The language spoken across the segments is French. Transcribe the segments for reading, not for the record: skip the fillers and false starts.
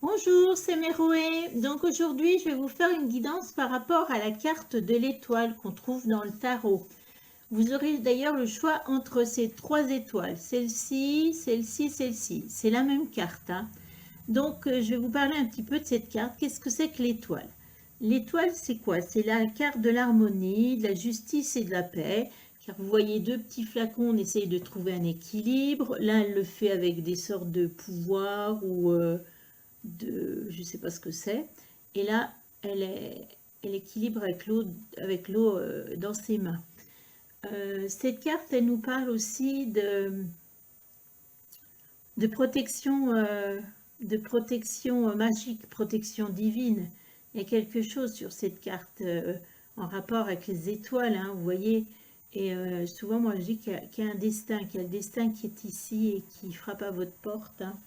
Bonjour, c'est Méroé. Donc aujourd'hui, je vais vous faire une guidance par rapport à la carte de l'étoile qu'on trouve dans le tarot. Vous aurez d'ailleurs le choix entre ces trois étoiles, celle-ci, celle-ci, celle-ci. C'est la même carte, hein. Donc je vais vous parler un petit peu de cette carte. Qu'est-ce que c'est que l'étoile? L'étoile, c'est quoi? C'est la carte de l'harmonie, de la justice et de la paix. Car vous voyez deux petits flacons, on essaye de trouver un équilibre. L'un, elle le fait avec des sortes de pouvoirs ou je ne sais pas ce que c'est. Et là, elle équilibre avec l'eau dans ses mains. Cette carte, elle nous parle aussi de protection magique, protection divine. Il y a quelque chose sur cette carte en rapport avec les étoiles, hein, vous voyez. Et souvent, moi, je dis qu'il y a un destin, qu'il y a le destin qui est ici et qui frappe à votre porte, hein.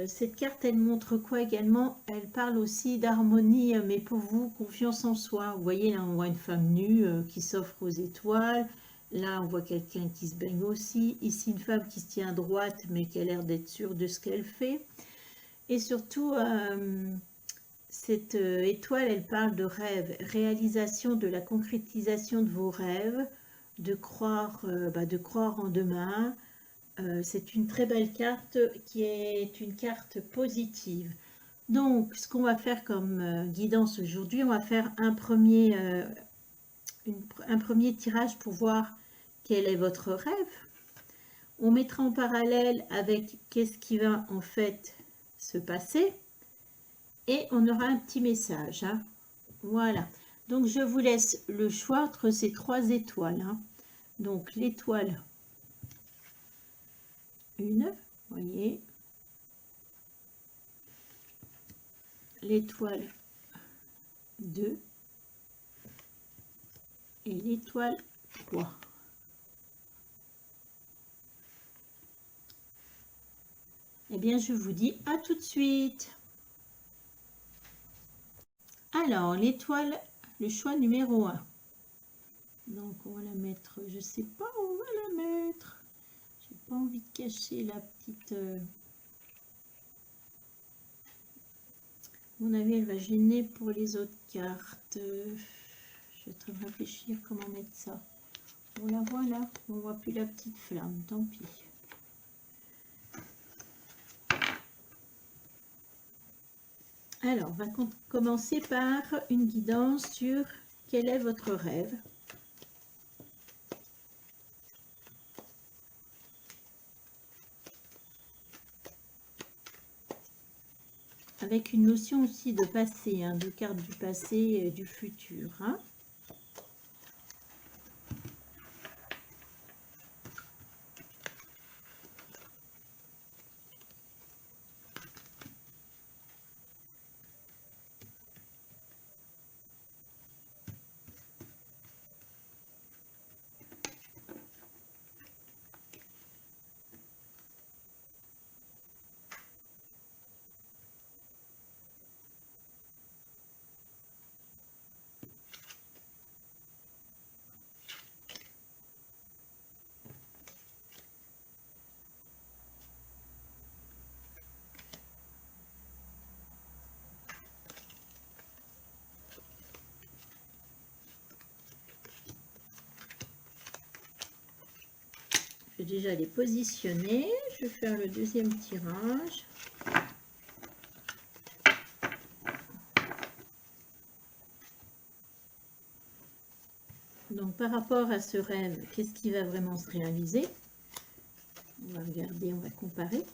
Cette carte, elle montre quoi également? Elle parle aussi d'harmonie, mais pour vous, confiance en soi. Vous voyez, là, on voit une femme nue qui s'offre aux étoiles. Là, on voit quelqu'un qui se baigne aussi. Ici, une femme qui se tient droite, mais qui a l'air d'être sûre de ce qu'elle fait. Et surtout, cette étoile, elle parle de rêve, réalisation de la concrétisation de vos rêves, de croire en demain. C'est une très belle carte qui est une carte positive. Donc, ce qu'on va faire comme guidance aujourd'hui, on va faire un premier tirage pour voir quel est votre rêve. On mettra en parallèle avec qu'est-ce qui va en fait se passer. Et on aura un petit message, hein. Voilà. Donc, je vous laisse le choix entre ces trois étoiles, hein. Donc, l'étoile 1, vous voyez. L'étoile 2 et l'étoile 3. Eh bien, je vous dis à tout de suite. Alors, l'étoile, le choix numéro 1. Donc, on va la mettre, je ne sais pas où on va la mettre. J'ai pas envie de cacher la petite... À mon avis, elle va gêner pour les autres cartes. Je suis en train de réfléchir comment mettre ça. On la voit là, on ne voit plus la petite flamme, tant pis. Alors, on va commencer par une guidance sur quel est votre rêve. Avec une notion aussi de passé, hein, de carte du passé et du futur, hein. Je vais déjà les positionner. Je vais faire le deuxième tirage. Donc, par rapport à ce rêve, qu'est-ce qui va vraiment se réaliser? On va regarder, on va comparer.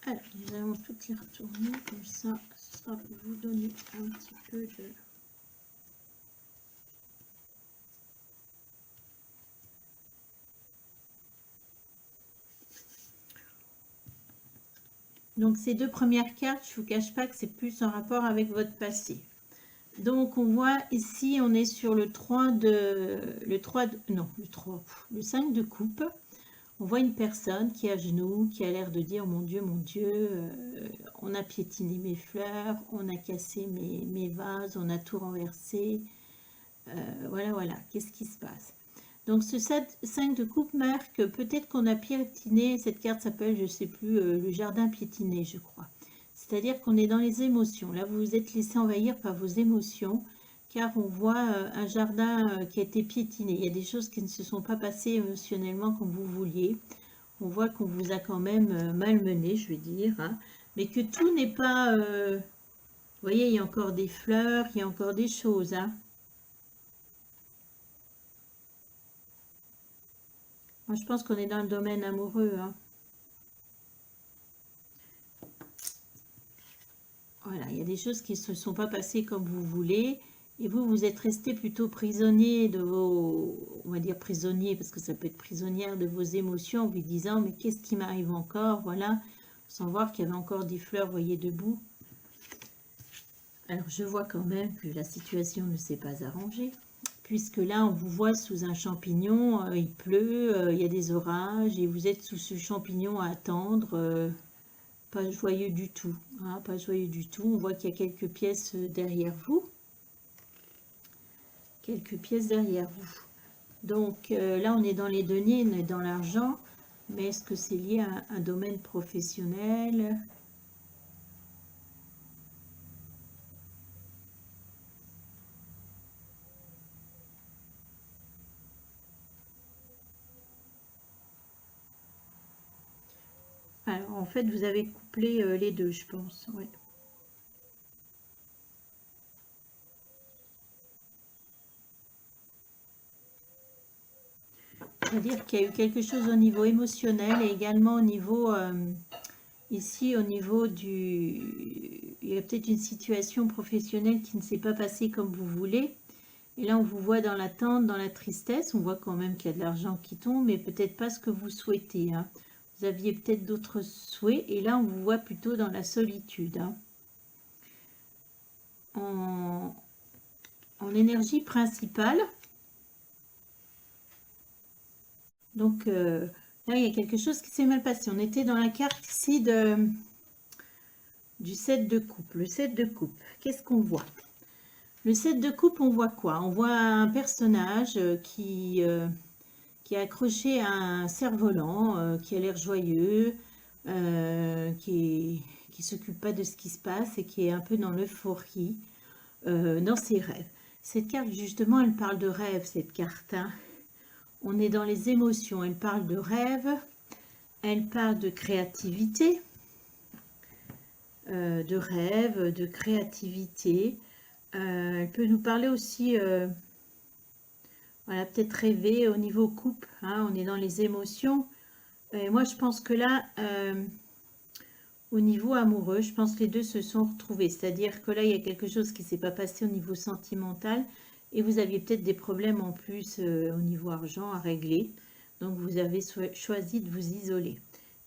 Alors, nous allons toutes les retourner, comme ça, ce sera pour vous donner un petit peu de... Donc, ces deux premières cartes, je ne vous cache pas que c'est plus en rapport avec votre passé. Donc, on voit ici, on est sur le 3 de... le 5 de coupe. On voit une personne qui est à genoux, qui a l'air de dire, mon Dieu, on a piétiné mes fleurs, on a cassé mes vases, on a tout renversé. Voilà, qu'est-ce qui se passe? Donc ce 5 de coupe marque peut-être qu'on a piétiné, cette carte s'appelle, je ne sais plus, le jardin piétiné, je crois. C'est-à-dire qu'on est dans les émotions. Là, vous vous êtes laissé envahir par vos émotions, car on voit un jardin qui a été piétiné. Il y a des choses qui ne se sont pas passées émotionnellement comme vous vouliez. On voit qu'on vous a quand même malmené, je vais dire, hein, mais que tout n'est pas... vous voyez, il y a encore des fleurs, il y a encore des choses, hein. Moi, je pense qu'on est dans le domaine amoureux, hein. Voilà, il y a des choses qui ne se sont pas passées comme vous voulez. Et vous, vous êtes resté plutôt prisonnier de vos... On va dire prisonnier, parce que ça peut être prisonnière de vos émotions, en vous disant, mais qu'est-ce qui m'arrive encore? Voilà, sans voir qu'il y avait encore des fleurs, vous voyez, debout. Alors, je vois quand même que la situation ne s'est pas arrangée. Puisque là, on vous voit sous un champignon, il pleut, il y a des orages, et vous êtes sous ce champignon à attendre... pas joyeux du tout, hein, pas joyeux du tout. On voit qu'il y a quelques pièces derrière vous. Quelques pièces derrière vous. Donc là, on est dans les deniers, on est dans l'argent. Mais est-ce que c'est lié à un domaine professionnel? Alors, en fait, vous avez couplé les deux, je pense. Ouais. C'est-à-dire qu'il y a eu quelque chose au niveau émotionnel et également au niveau, ici, au niveau du... Il y a peut-être une situation professionnelle qui ne s'est pas passée comme vous voulez. Et là, on vous voit dans l'attente, dans la tristesse. On voit quand même qu'il y a de l'argent qui tombe, mais peut-être pas ce que vous souhaitez, hein. Vous aviez peut-être d'autres souhaits. Et là, on vous voit plutôt dans la solitude, hein. En énergie principale. Donc, là, il y a quelque chose qui s'est mal passé. On était dans la carte ici du 7 de coupe. Le 7 de coupe, qu'est-ce qu'on voit? Le 7 de coupe, on voit quoi? On voit un personnage qui est accroché à un cerf-volant, qui a l'air joyeux, qui ne s'occupe pas de ce qui se passe et qui est un peu dans l'euphorie, dans ses rêves. Cette carte, justement, elle parle de rêve, cette carte, hein. On est dans les émotions, elle parle de rêve, elle parle de créativité, de rêve, de créativité. Elle peut nous parler aussi, voilà, peut-être rêver au niveau couple, hein, on est dans les émotions. Et moi, je pense que là, au niveau amoureux, je pense que les deux se sont retrouvés. C'est-à-dire que là, il y a quelque chose qui ne s'est pas passé au niveau sentimental et vous aviez peut-être des problèmes en plus au niveau argent à régler. Donc, vous avez choisi de vous isoler.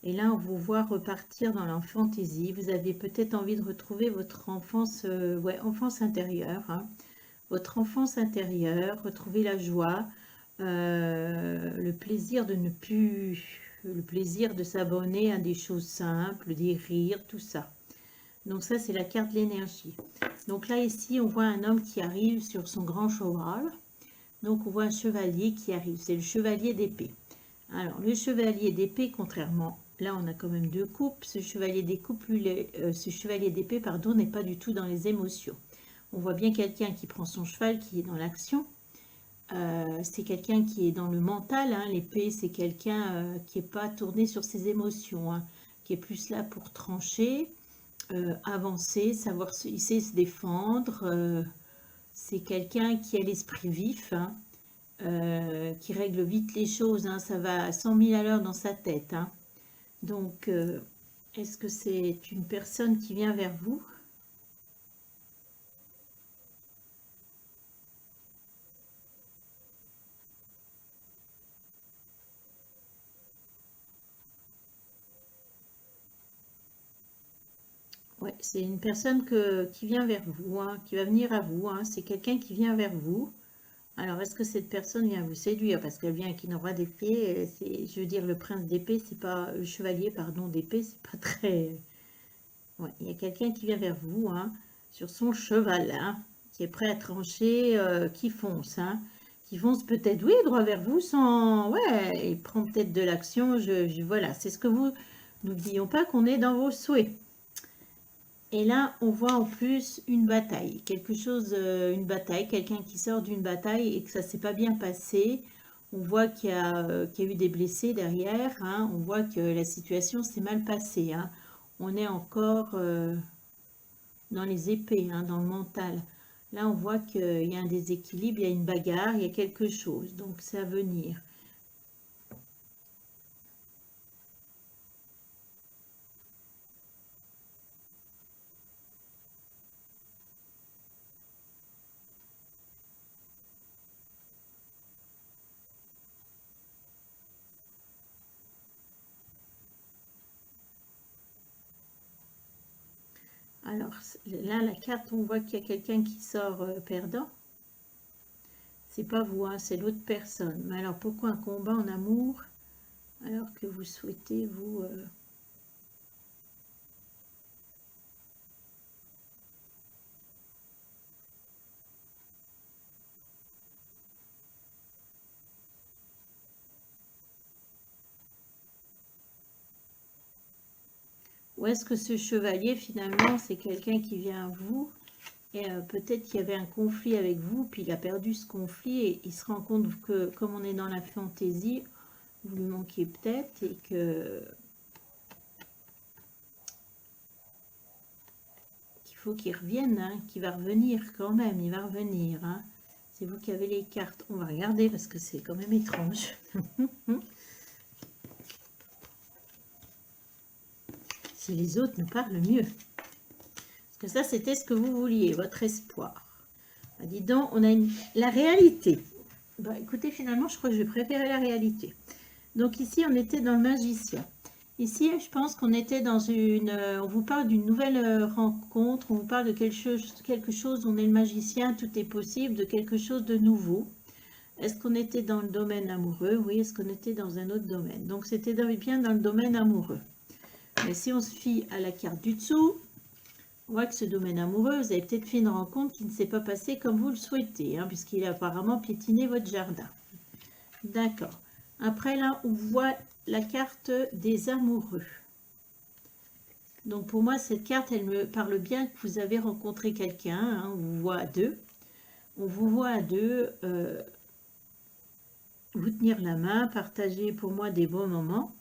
Et là, on vous voit repartir dans la fantaisie. Vous avez peut-être envie de retrouver votre enfance, ouais, enfance intérieure, hein. Votre enfance intérieure, retrouver la joie, le plaisir de ne plus, le plaisir de s'abonner à des choses simples, des rires, tout ça. Donc ça, c'est la carte de l'énergie. Donc là, ici, on voit un homme qui arrive sur son grand cheval. Donc on voit un chevalier qui arrive, c'est le chevalier d'épée. Alors, le chevalier d'épée, contrairement, là, on a quand même deux coupes. Ce chevalier d'épée, pardon, n'est pas du tout dans les émotions. On voit bien quelqu'un qui prend son cheval, qui est dans l'action. C'est quelqu'un qui est dans le mental, hein. L'épée, c'est quelqu'un qui n'est pas tourné sur ses émotions, hein, qui est plus là pour trancher, avancer, savoir il sait se défendre. C'est quelqu'un qui a l'esprit vif, hein, qui règle vite les choses, hein. Ça va à 100 000 à l'heure dans sa tête, hein. Donc, Est-ce que c'est une personne qui vient vers vous? Ouais, c'est une personne qui vient vers vous, hein, qui va venir à vous, hein. C'est quelqu'un qui vient vers vous. Alors, est-ce que cette personne vient vous séduire? Parce qu'elle vient avec une roi d'épée. Je veux dire, le prince d'épée, c'est pas... Le chevalier, pardon, d'épée, c'est pas très... Ouais, il y a quelqu'un qui vient vers vous, hein, sur son cheval, hein, qui est prêt à trancher, qui fonce, hein. Qui fonce peut-être, oui, droit vers vous, sans... Ouais, il prend peut-être de l'action. Voilà, c'est ce que vous... N'oublions pas qu'on est dans vos souhaits. Et là, on voit en plus une bataille, quelque chose, une bataille, quelqu'un qui sort d'une bataille et que ça s'est pas bien passé. On voit qu'il y a eu des blessés derrière, hein. On voit que la situation s'est mal passée, hein. On est encore dans les épées, hein, dans le mental. Là, on voit qu'il y a un déséquilibre, il y a une bagarre, il y a quelque chose. Donc, c'est à venir. Alors, là, la carte, on voit qu'il y a quelqu'un qui sort perdant. C'est pas vous, hein, c'est l'autre personne. Mais alors, pourquoi un combat en amour alors que vous souhaitez vous... Ou est-ce que ce chevalier, finalement, c'est quelqu'un qui vient à vous et peut-être qu'il y avait un conflit avec vous, puis il a perdu ce conflit et il se rend compte que, comme on est dans la fantaisie, vous lui manquez peut-être et que qu'il faut qu'il revienne, hein, qu'il va revenir quand même, il va revenir, hein. C'est vous qui avez les cartes. On va regarder parce que c'est quand même étrange. Si les autres nous parlent mieux. Parce que ça, c'était ce que vous vouliez, votre espoir. Ah, dis donc, on a la réalité. Bah, écoutez, finalement, je crois que je vais préférer la réalité. Donc ici, on était dans le magicien. Ici, je pense qu'on était dans une... on vous parle d'une nouvelle rencontre, on vous parle de quelque chose, on est le magicien, tout est possible, de quelque chose de nouveau. Est-ce qu'on était dans le domaine amoureux? Oui, est-ce qu'on était dans un autre domaine? Donc c'était bien dans le domaine amoureux. Mais si on se fie à la carte du dessous, on voit que ce domaine amoureux, vous avez peut-être fait une rencontre qui ne s'est pas passée comme vous le souhaitez, hein, puisqu'il a apparemment piétiné votre jardin. D'accord. Après, là, on voit la carte des amoureux. Donc, pour moi, cette carte, elle me parle bien que vous avez rencontré quelqu'un. Hein, on vous voit à deux. On vous voit à deux, vous tenir la main, partager pour moi des bons moments.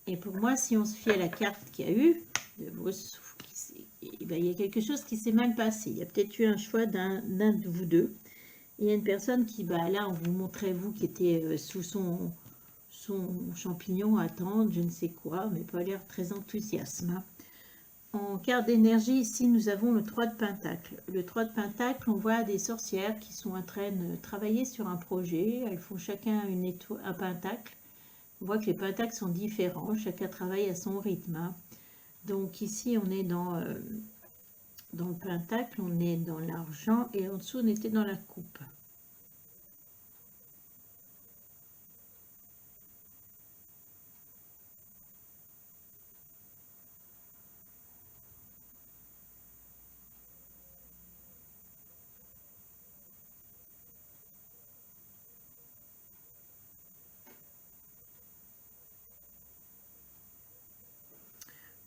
Et pour moi, si on se fie à la carte qu'il y a eu, de vos souffles, ben, il y a quelque chose qui s'est mal passé. Il y a peut-être eu un choix d'un de vous deux. Il y a une personne qui, bah, là, on vous montrait vous qui était sous son champignon à attendre, je ne sais quoi, mais pas l'air très enthousiaste. Hein. En carte d'énergie, ici, nous avons le 3 de Pentacle. Le 3 de Pentacle, on voit des sorcières qui sont en train de travailler sur un projet. Elles font chacun un pentacle. On voit que les pentacles sont différents, chacun travaille à son rythme. Hein. Donc ici, on est dans le pentacle, on est dans l'argent et en dessous, on était dans la coupe.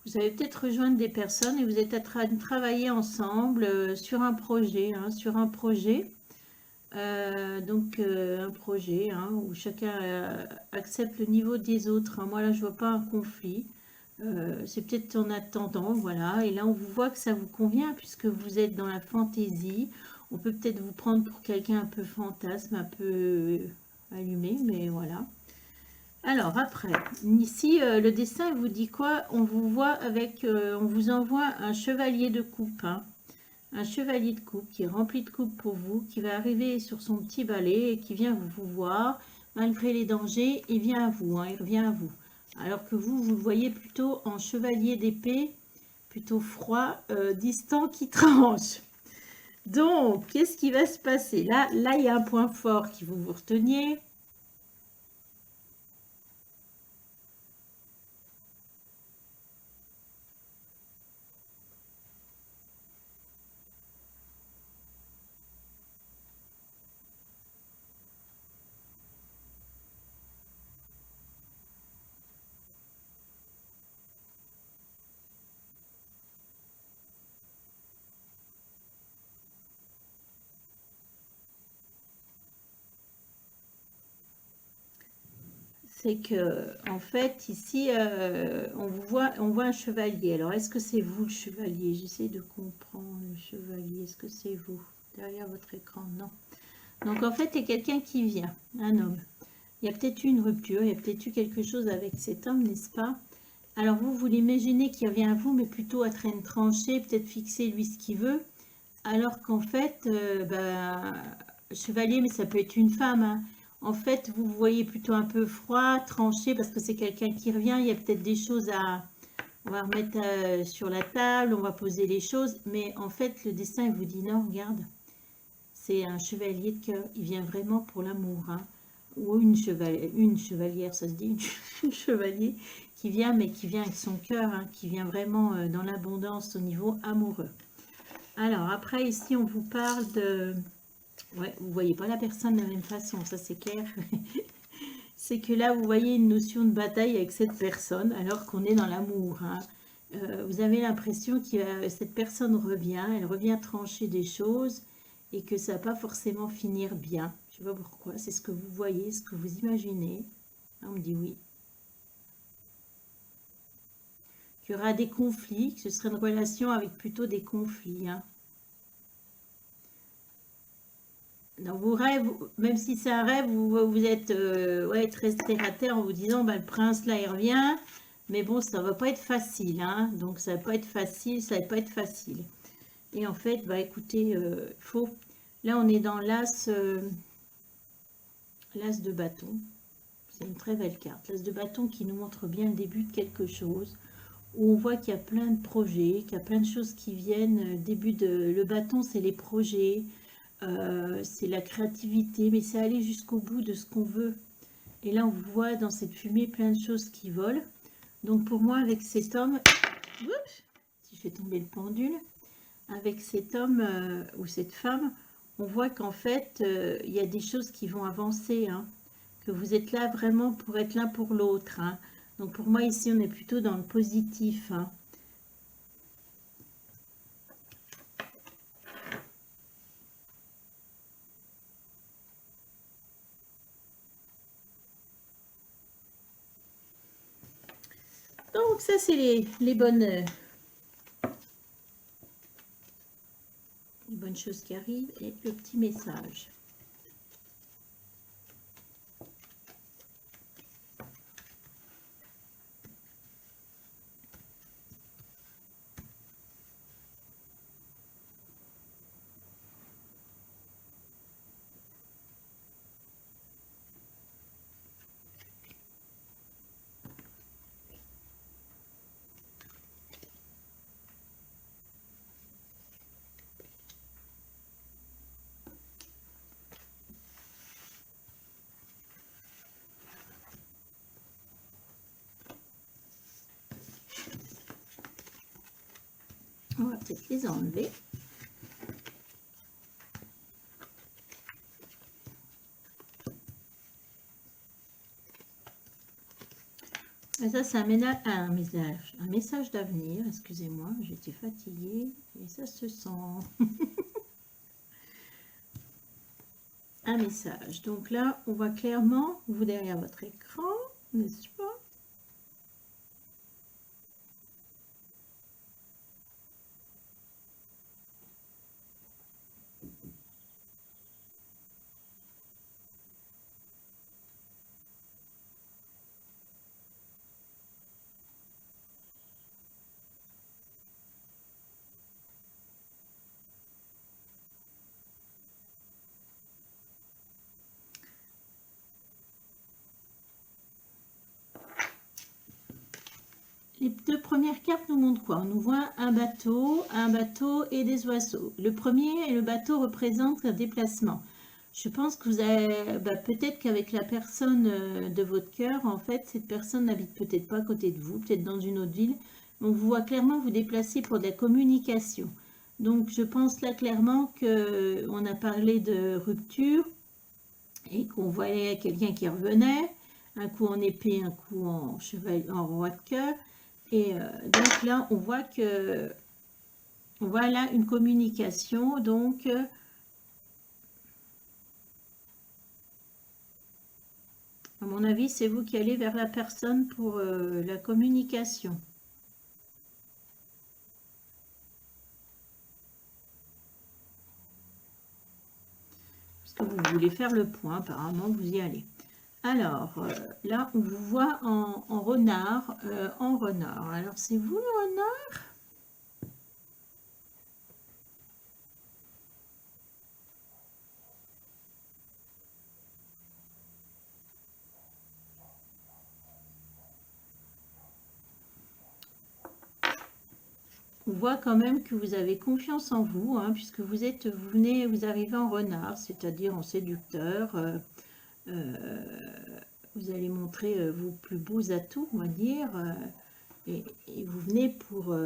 Vous allez peut-être rejoindre des personnes et vous êtes en train de travailler ensemble sur un projet, hein, un projet hein, où chacun accepte le niveau des autres. Hein. Moi là, je vois pas un conflit. C'est peut-être en attendant, voilà. Et là, on vous voit que ça vous convient puisque vous êtes dans la fantaisie. On peut peut-être vous prendre pour quelqu'un un peu fantasme, un peu allumé, mais voilà. Alors après, ici, le dessin vous dit quoi? On vous voit avec, on vous envoie un chevalier de coupe, hein. Un chevalier de coupe qui est rempli de coupe pour vous, qui va arriver sur son petit balai et qui vient vous voir, malgré les dangers, il vient à vous, hein, il revient à vous. Alors que vous le voyez plutôt en chevalier d'épée, plutôt froid, distant, qui tranche. Donc, qu'est-ce qui va se passer? Là, il y a un point fort qu'il faut vous reteniez. C'est que, en fait, ici, on voit un chevalier. Alors, est-ce que c'est vous le chevalier? J'essaie de comprendre le chevalier. Est-ce que c'est vous derrière votre écran? Non. Donc, en fait, il y a quelqu'un qui vient, un homme. Il y a peut-être eu une rupture, il y a peut-être eu quelque chose avec cet homme, n'est-ce pas? Alors, vous l'imaginez qui revient à vous, mais plutôt à train de trancher, peut-être fixer lui ce qu'il veut. Alors qu'en fait, chevalier, mais ça peut être une femme, hein. En fait, vous voyez plutôt un peu froid, tranché, parce que c'est quelqu'un qui revient. Il y a peut-être des choses on va remettre sur la table, on va poser les choses. Mais en fait, le destin, il vous dit non, regarde, c'est un chevalier de cœur. Il vient vraiment pour l'amour, hein. Ou une chevalière, ça se dit, une chevalier qui vient, mais qui vient avec son cœur, hein, qui vient vraiment dans l'abondance au niveau amoureux. Alors, après, ici, on vous parle de... Ouais, vous voyez pas la personne de la même façon, ça c'est clair. C'est que là, vous voyez une notion de bataille avec cette personne, alors qu'on est dans l'amour, hein. Vous avez l'impression que cette personne revient, elle revient trancher des choses, et que ça va pas forcément finir bien. Je sais pas pourquoi, c'est ce que vous voyez, ce que vous imaginez. Là, on me dit oui. Qu'il y aura des conflits, que ce serait une relation avec plutôt des conflits, hein. Dans vos rêves, même si c'est un rêve, vous êtes ouais, très terre à terre en vous disant, bah, le prince là il revient, mais bon, ça va pas être facile, hein. Donc ça va pas être facile, ça va pas être facile. Et en fait, bah écoutez, là on est dans l'as de bâton. C'est une très belle carte. L'as de bâton qui nous montre bien le début de quelque chose, où on voit qu'il y a plein de projets, qu'il y a plein de choses qui viennent. Le bâton, c'est les projets, c'est la créativité, mais c'est aller jusqu'au bout de ce qu'on veut. Et là, on voit dans cette fumée plein de choses qui volent. Donc pour moi, avec cet homme, oups, si je fais tomber le pendule, avec cet homme ou cette femme, on voit qu'en fait, il y a des choses qui vont avancer, hein, que vous êtes là vraiment pour être l'un pour l'autre, hein. Donc pour moi, ici, on est plutôt dans le positif, hein. Donc ça, c'est les bonnes choses qui arrivent et le petit message. On va peut-être les enlever. Et ça, c'est un message d'avenir. Excusez-moi, j'étais fatiguée et ça se sent. Un message. Donc là, on voit clairement, vous derrière votre écran, n'est-ce pas? les deux premières cartes nous montrent quoi? On nous voit un bateau et des oiseaux. Le premier, le bateau représente un déplacement. Je pense que vous avez, peut-être qu'avec la personne de votre cœur, en fait, cette personne n'habite peut-être pas à côté de vous, peut-être dans une autre ville. On vous voit clairement vous déplacer pour de la communication. Donc, je pense là clairement qu'on a parlé de rupture et qu'on voyait quelqu'un qui revenait, un coup en épée, un coup en cheval, en roi de cœur. Et donc là, on voit que, voilà une communication, donc... à mon avis, c'est vous qui allez vers la personne pour la communication. Parce que vous voulez faire le point, apparemment, vous y allez. Alors, là, on vous voit en renard. Alors, c'est vous le renard? On voit quand même que vous avez confiance en vous, hein, puisque vous arrivez en renard, c'est-à-dire en séducteur. Vous allez montrer vos plus beaux atouts, on va dire, et vous venez pour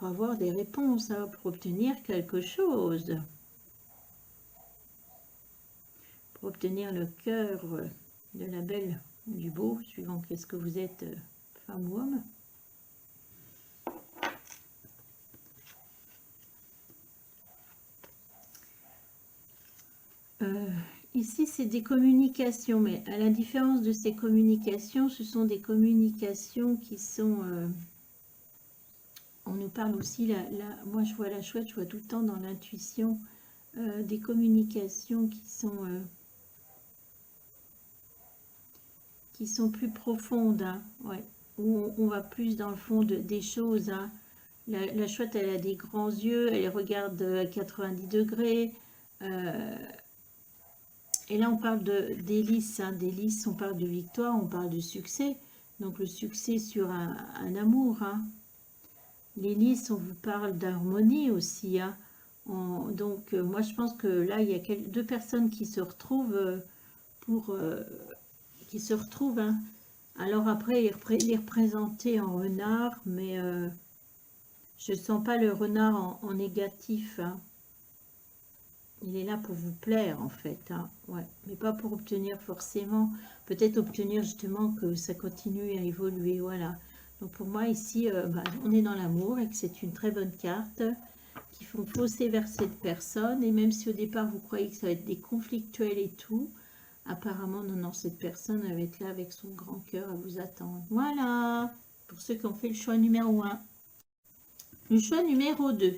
avoir des réponses, hein, pour obtenir quelque chose, pour obtenir le cœur de la belle ou du beau, suivant qu'est-ce que vous êtes, femme ou homme. Ici, c'est des communications, mais à la différence de ces communications, ce sont des communications qui sont... on nous parle aussi, moi je vois la chouette, je vois tout le temps dans l'intuition, des communications qui sont plus profondes, hein, ouais, où on va plus dans le fond des choses. Hein. La chouette, elle a des grands yeux, elle regarde à 90 degrés. Et là, on parle d'hélice, hein, d'hélice, on parle de victoire, on parle de succès. Donc, le succès sur un amour. Hein. L'hélice, on vous parle d'harmonie aussi. Hein. Donc, moi, je pense que là, il y a deux personnes qui se retrouvent hein. Alors après, les représenter en renard, mais je ne sens pas le renard en négatif. Hein. Il est là pour vous plaire, en fait. Hein. Ouais. Mais pas pour obtenir forcément. Peut-être obtenir justement que ça continue à évoluer. Voilà. Donc pour moi, ici, on est dans l'amour et que c'est une très bonne carte qui font fausser vers cette personne. Et même si au départ, vous croyez que ça va être des conflictuels et tout, apparemment, non, cette personne elle va être là avec son grand cœur à vous attendre. Voilà. Pour ceux qui ont fait le choix numéro 1. Le choix numéro 2.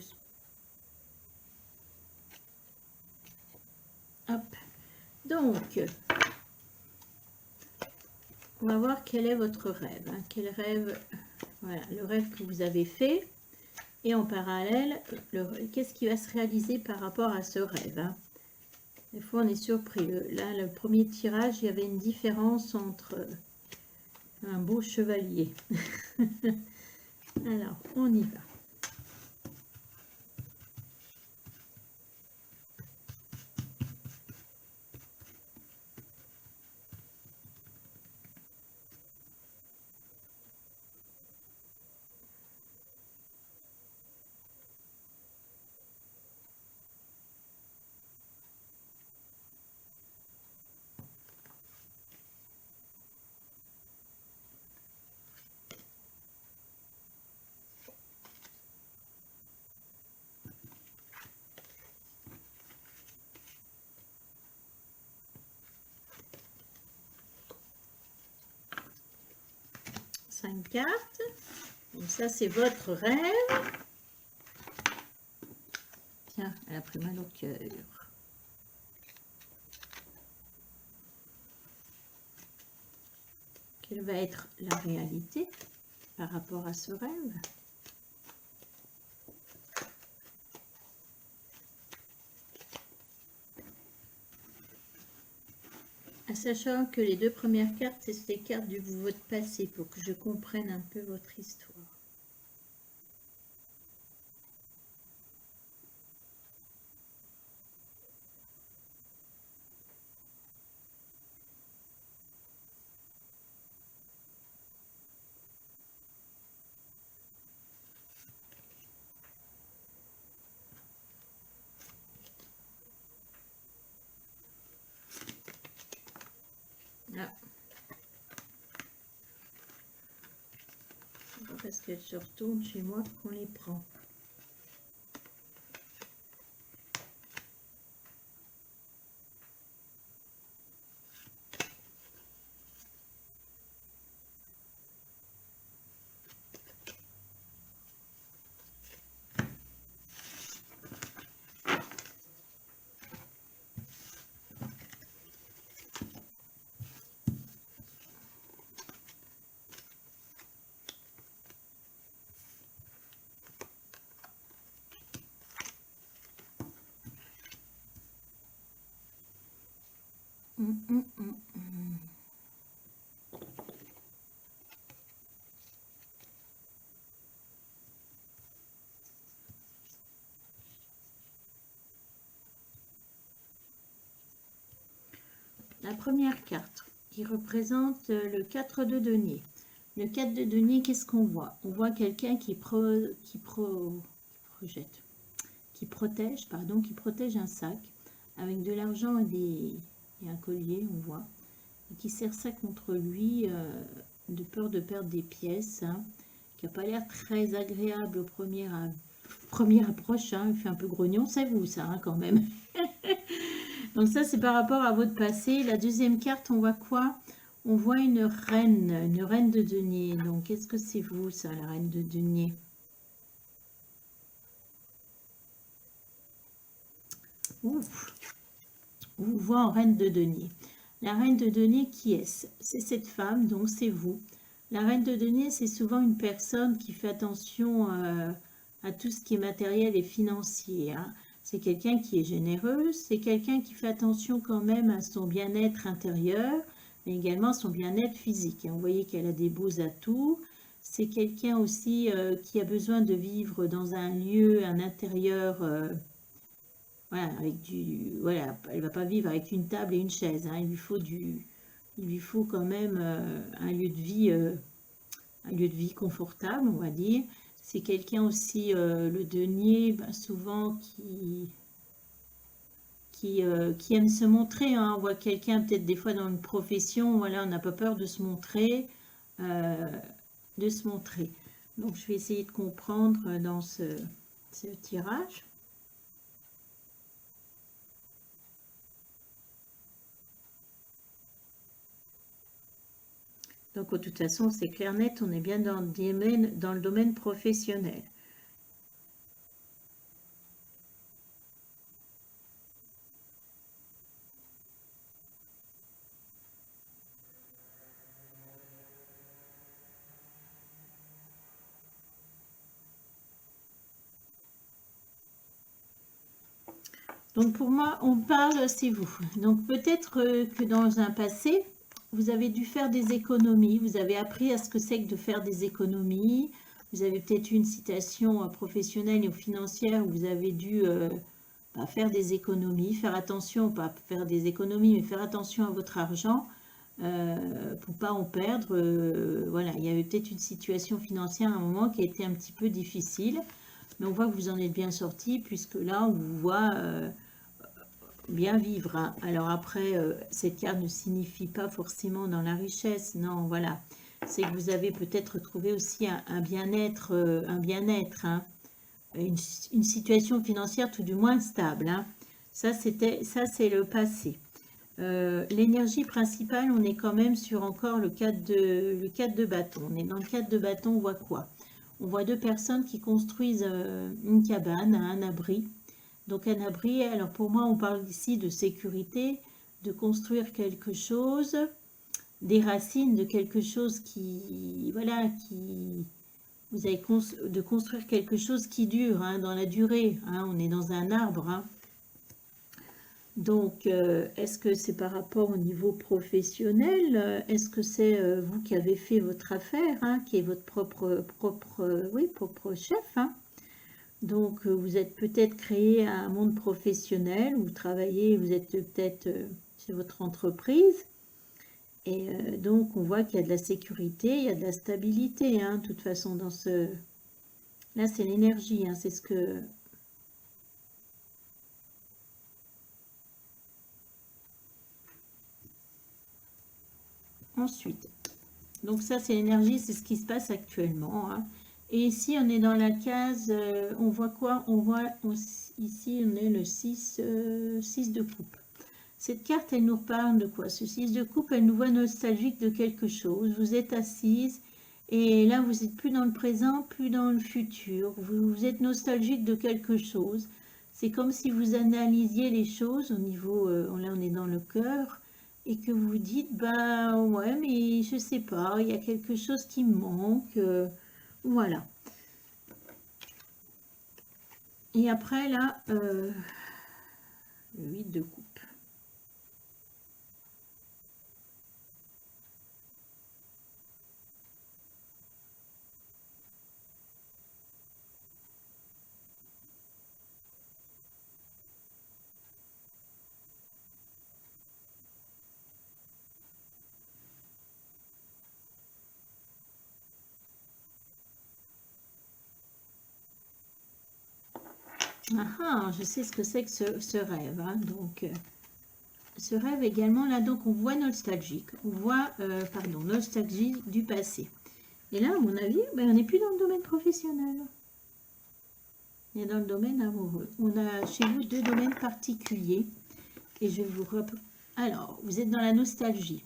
Hop. Donc, on va voir quel est votre rêve. Hein. Quel rêve, voilà, le rêve que vous avez fait. Et en parallèle, qu'est-ce qui va se réaliser par rapport à ce rêve. Hein. Des fois, on est surpris. Là, le premier tirage, il y avait une différence entre un beau chevalier. Alors, on y va. Cartes. Donc ça, c'est votre rêve. Tiens, elle a pris mal au cœur. Quelle va être la réalité par rapport à ce rêve? Sachant que les deux premières cartes, c'est les cartes de votre passé, pour que je comprenne un peu votre histoire. parce qu'elles se retournent chez moi qu'on les prend. La première carte qui représente le 4 de denier. Le 4 de denier, qu'est-ce qu'on voit? On voit quelqu'un qui protège un sac avec de l'argent et un collier, on voit, et qui serre ça contre lui de peur de perdre des pièces, hein, qui n'a pas l'air très agréable au première approche, hein, il fait un peu grognon, c'est vous ça hein, quand même. Donc ça, c'est par rapport à votre passé. La deuxième carte, on voit quoi? On voit une reine de denier. Donc, est-ce que c'est vous, ça, la reine de denier? Ouf. On vous voit en reine de denier. La reine de denier, qui est-ce? C'est cette femme, donc c'est vous. La reine de denier, c'est souvent une personne qui fait attention à tout ce qui est matériel et financier, hein. C'est quelqu'un qui est généreux, c'est quelqu'un qui fait attention quand même à son bien-être intérieur, mais également à son bien-être physique. Vous voyez qu'elle a des beaux atouts. C'est quelqu'un aussi qui a besoin de vivre dans un lieu, un intérieur, voilà, voilà, elle va pas vivre avec une table et une chaise, hein. Il lui faut quand même un lieu de vie confortable, on va dire. C'est quelqu'un aussi, le denier, ben, souvent qui aime se montrer, hein. On voit quelqu'un peut-être des fois dans une profession, voilà, on n'a pas peur de se montrer, euh, Donc je vais essayer de comprendre dans ce tirage. Donc de toute façon, c'est clair net, on est bien dans le domaine professionnel. Donc pour moi, on parle, c'est vous. Donc peut-être que dans un passé, vous avez dû faire des économies, vous avez appris à ce que c'est que de faire des économies, vous avez peut-être eu une situation professionnelle ou financière où vous avez dû faire des économies, faire attention, pas faire des économies, mais faire attention à votre argent pour pas en perdre. Voilà, il y avait peut-être une situation financière à un moment qui a été un petit peu difficile, mais on voit que vous en êtes bien sorti puisque là, on vous voit bien vivre, hein. Alors après, cette carte ne signifie pas forcément dans la richesse, non, voilà. C'est que vous avez peut-être trouvé aussi un bien-être, hein. Une situation financière tout du moins stable, hein. Ça, c'est le passé. L'énergie principale, on est quand même sur encore le 4 de bâton. On est dans le 4 de bâton, on voit quoi? On voit deux personnes qui construisent une cabane, un abri. Donc un abri, alors pour moi, on parle ici de sécurité, de construire quelque chose, des racines de quelque chose qui, voilà, de construire quelque chose qui dure, hein, dans la durée, hein. On est dans un arbre, hein. Donc, est-ce que c'est par rapport au niveau professionnel? Est-ce que c'est vous qui avez fait votre affaire, hein, qui est votre propre chef, hein? Donc, vous êtes peut-être créé un monde professionnel, vous travaillez, vous êtes peut-être c'est votre entreprise. Et donc, on voit qu'il y a de la sécurité, il y a de la stabilité, hein, de toute façon, dans ce... Là, c'est l'énergie, hein, c'est ce que... Ensuite, Donc ça, c'est l'énergie, c'est ce qui se passe actuellement. Hein. Et ici, on est dans la case, on voit quoi? On voit, ici, on est le 6 de coupe. Cette carte, elle nous parle de quoi? Ce 6 de coupe, elle nous voit nostalgique de quelque chose. Vous êtes assise et là, vous n'êtes plus dans le présent, plus dans le futur. Vous êtes nostalgique de quelque chose. C'est comme si vous analysiez les choses au niveau, là on est dans le cœur, et que vous dites, bah ouais, mais je sais pas, il y a quelque chose qui me manque. Voilà. Et après, là, le 8 de coupe. Ah, je sais ce que c'est que ce rêve. Hein. Donc, ce rêve également, là, donc on voit nostalgique. On voit, pardon, nostalgie du passé. Et là, à mon avis, ben, on n'est plus dans le domaine professionnel. On est dans le domaine amoureux. On a chez vous 2 domaines particuliers. Et je vais vous... Alors, vous êtes dans la nostalgie.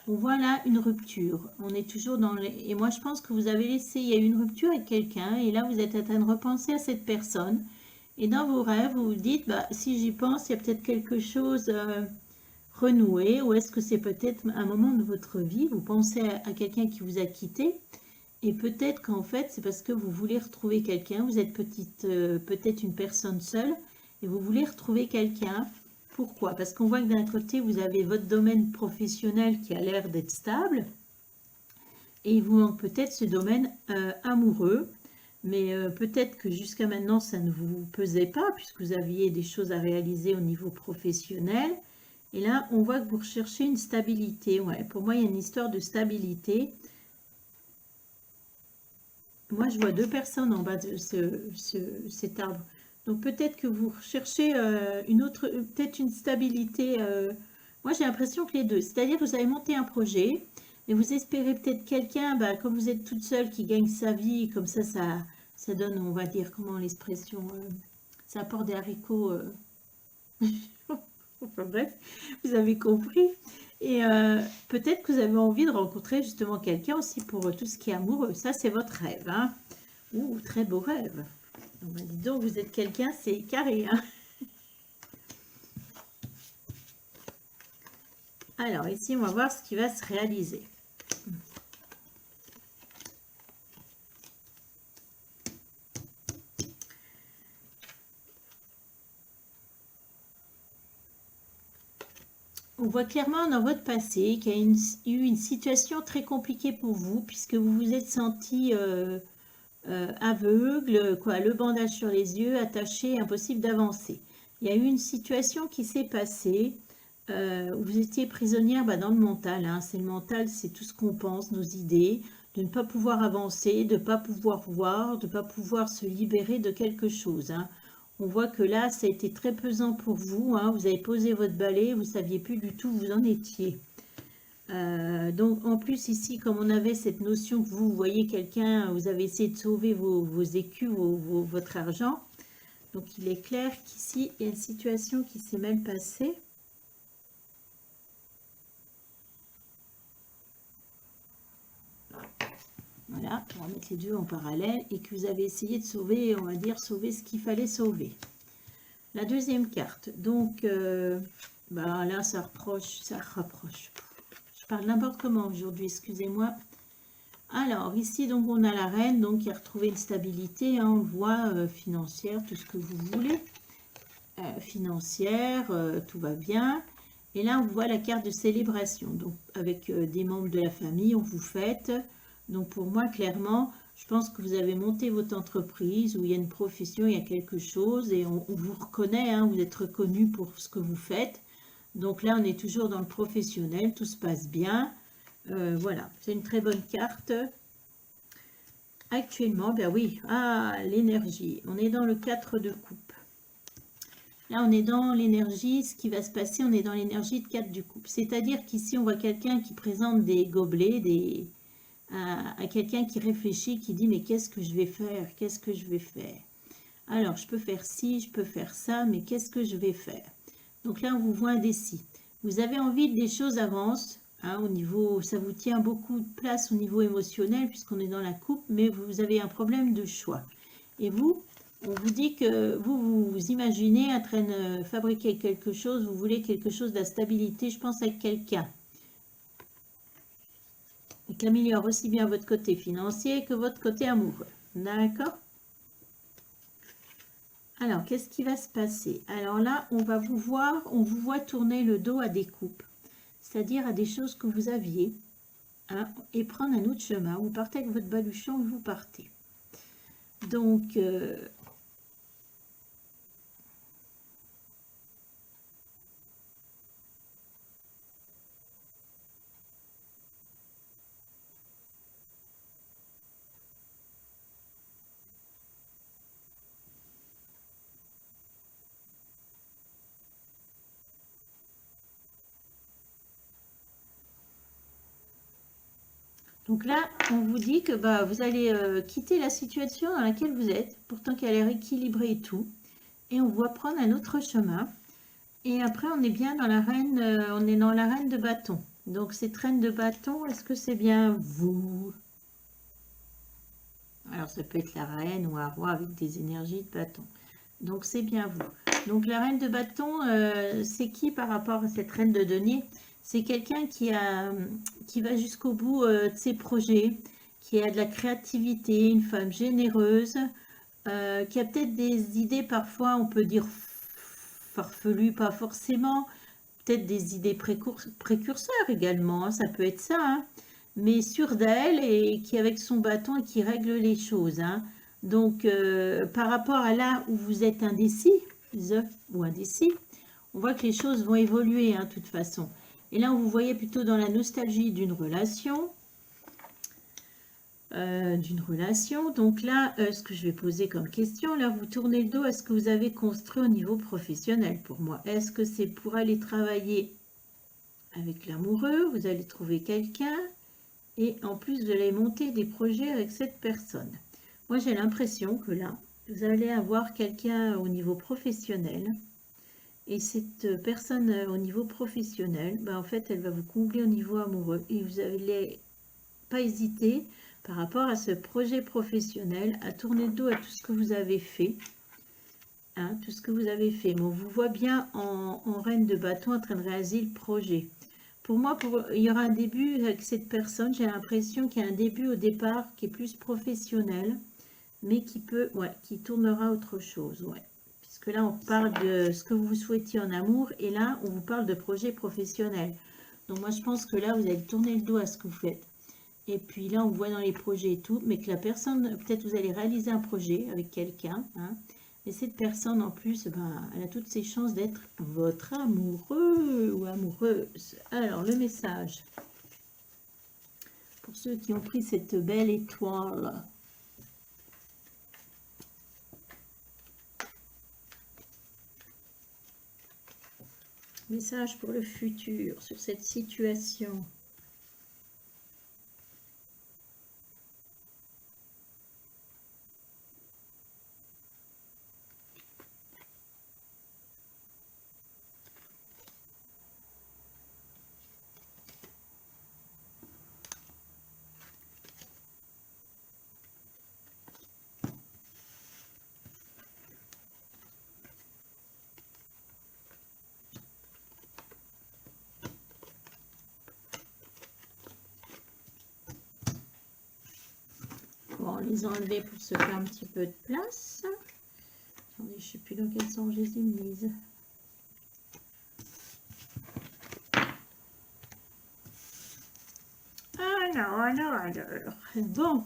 On voit là une rupture. On est toujours dans les... Et moi, je pense que vous avez laissé... Il y a eu une rupture avec quelqu'un. Et là, vous êtes en train de repenser à cette personne. Et dans vos rêves, vous vous dites, bah, si j'y pense, il y a peut-être quelque chose renoué. Ou est-ce que c'est peut-être un moment de votre vie? Vous pensez à quelqu'un qui vous a quitté. Et peut-être qu'en fait, c'est parce que vous voulez retrouver quelqu'un. Vous êtes peut-être une personne seule. Et vous voulez retrouver quelqu'un. Pourquoi? Parce qu'on voit que d'un côté, vous avez votre domaine professionnel qui a l'air d'être stable. Et il vous manque peut-être ce domaine amoureux. Mais peut-être que jusqu'à maintenant, ça ne vous pesait pas, puisque vous aviez des choses à réaliser au niveau professionnel. Et là, on voit que vous recherchez une stabilité. Ouais, pour moi, il y a une histoire de stabilité. Moi, je vois 2 personnes en bas de cet arbre. Donc, peut-être que vous recherchez peut-être une stabilité. Moi, j'ai l'impression que les deux. C'est-à-dire que vous avez monté un projet et vous espérez peut-être quelqu'un, bah, comme vous êtes toute seule, qui gagne sa vie. Comme ça donne, on va dire, comment l'expression, ça apporte des haricots. Enfin bref, vous avez compris. Et peut-être que vous avez envie de rencontrer justement quelqu'un aussi pour tout ce qui est amoureux. Ça, c'est votre rêve. Hein. Ouh, très beau rêve. Bah, dis donc, vous êtes quelqu'un, c'est carré. Hein. Alors, ici, on va voir ce qui va se réaliser. On voit clairement dans votre passé qu'il y a eu une situation très compliquée pour vous, puisque vous vous êtes senti aveugle, quoi, le bandage sur les yeux, attaché, impossible d'avancer. Il y a eu une situation qui s'est passée où vous étiez prisonnière dans le mental. Hein. C'est le mental, c'est tout ce qu'on pense, nos idées, de ne pas pouvoir avancer, de ne pas pouvoir voir, de ne pas pouvoir se libérer de quelque chose. Hein. On voit que là, ça a été très pesant pour vous. Hein. Vous avez posé votre balai, vous ne saviez plus du tout où vous en étiez. Donc en plus ici, comme on avait cette notion que vous voyez quelqu'un, vous avez essayé de sauver vos écus, votre argent. Donc il est clair qu'ici, il y a une situation qui s'est mal passée. Voilà, on va mettre les deux en parallèle et que vous avez essayé de sauver, on va dire, sauver ce qu'il fallait sauver. La deuxième carte, donc là ça rapproche. Je parle n'importe comment aujourd'hui, excusez-moi. Alors ici donc on a la reine donc qui a retrouvé une stabilité, hein, on voit financière, tout ce que vous voulez. Financière, tout va bien. Et là on voit la carte de célébration, donc avec des membres de la famille, on vous fête. Donc pour moi clairement, je pense que vous avez monté votre entreprise où il y a une profession, il y a quelque chose et on vous reconnaît, hein, vous êtes reconnu pour ce que vous faites. Donc là, on est toujours dans le professionnel, tout se passe bien. Voilà, c'est une très bonne carte. Actuellement, ben oui, l'énergie. On est dans le 4 de coupe. Là, on est dans l'énergie, ce qui va se passer, on est dans l'énergie de 4 de coupe. C'est-à-dire qu'ici, on voit quelqu'un qui présente des gobelets, à quelqu'un qui réfléchit, qui dit mais qu'est-ce que je vais faire? Qu'est-ce que je vais faire? Alors, je peux faire ci, je peux faire ça, mais qu'est-ce que je vais faire? Donc là, on vous voit indécis. Vous avez envie que des choses avancent, hein, au niveau, ça vous tient beaucoup de place au niveau émotionnel, puisqu'on est dans la coupe, mais vous avez un problème de choix. Et vous, on vous dit que vous imaginez en train de fabriquer quelque chose, vous voulez quelque chose de la stabilité, je pense, avec quelqu'un. Et qui améliore aussi bien votre côté financier que votre côté amoureux. D'accord? Alors, qu'est-ce qui va se passer? Alors là, on vous voit tourner le dos à des coupes, c'est-à-dire à des choses que vous aviez, hein, et prendre un autre chemin. Vous partez avec votre baluchon et vous partez. Donc, là, on vous dit que bah, vous allez quitter la situation dans laquelle vous êtes, pourtant qu'elle est rééquilibrée et tout, et on voit prendre un autre chemin. Et après, on est bien dans la reine, on est dans la reine de bâton. Donc, cette reine de bâton, est-ce que c'est bien vous? Alors, ça peut être la reine ou un roi avec des énergies de bâton. Donc, c'est bien vous. Donc, la reine de bâton, c'est qui par rapport à cette reine de denier? C'est quelqu'un qui va jusqu'au bout de ses projets, qui a de la créativité, une femme généreuse, qui a peut-être des idées parfois, on peut dire farfelues, pas forcément, peut-être des idées précurseurs également, hein, ça peut être ça, hein, mais sûre d'elle et qui avec son bâton et qui règle les choses. Hein. Donc, par rapport à là où vous êtes indécis, ou indécis, on voit que les choses vont évoluer, hein, de toute façon. Et là, on vous voyait plutôt dans la nostalgie d'une relation. Donc là, ce que je vais poser comme question, là, vous tournez le dos à ce que vous avez construit au niveau professionnel pour moi. Est-ce que c'est pour aller travailler avec l'amoureux, vous allez trouver quelqu'un et en plus, vous allez monter des projets avec cette personne. Moi, j'ai l'impression que là, vous allez avoir quelqu'un au niveau professionnel et cette personne au niveau professionnel, ben, en fait, elle va vous combler au niveau amoureux et vous n'allez pas hésiter par rapport à ce projet professionnel à tourner le dos à tout ce que vous avez fait. Hein, tout ce que vous avez fait. Mais on vous voit bien en reine de bâton en train de réaliser le projet. Pour moi, il y aura un début avec cette personne. J'ai l'impression qu'il y a un début au départ qui est plus professionnel, mais qui tournera autre chose. Ouais. Puisque là, on parle de ce que vous souhaitiez en amour, et là, on vous parle de projet professionnel. Donc moi, je pense que là, vous allez tourner le dos à ce que vous faites. Et puis là, on voit dans les projets et tout, mais que la personne, peut-être vous allez réaliser un projet avec quelqu'un, hein, et cette personne, en plus, ben, elle a toutes ses chances d'être votre amoureux ou amoureuse. Alors, le message. Pour ceux qui ont pris cette belle étoile. Message pour le futur sur cette situation. Bon, les enlever pour se faire un petit peu de place. Attendez, je ne sais plus dans quel sens je les ai mises. Alors. Bon,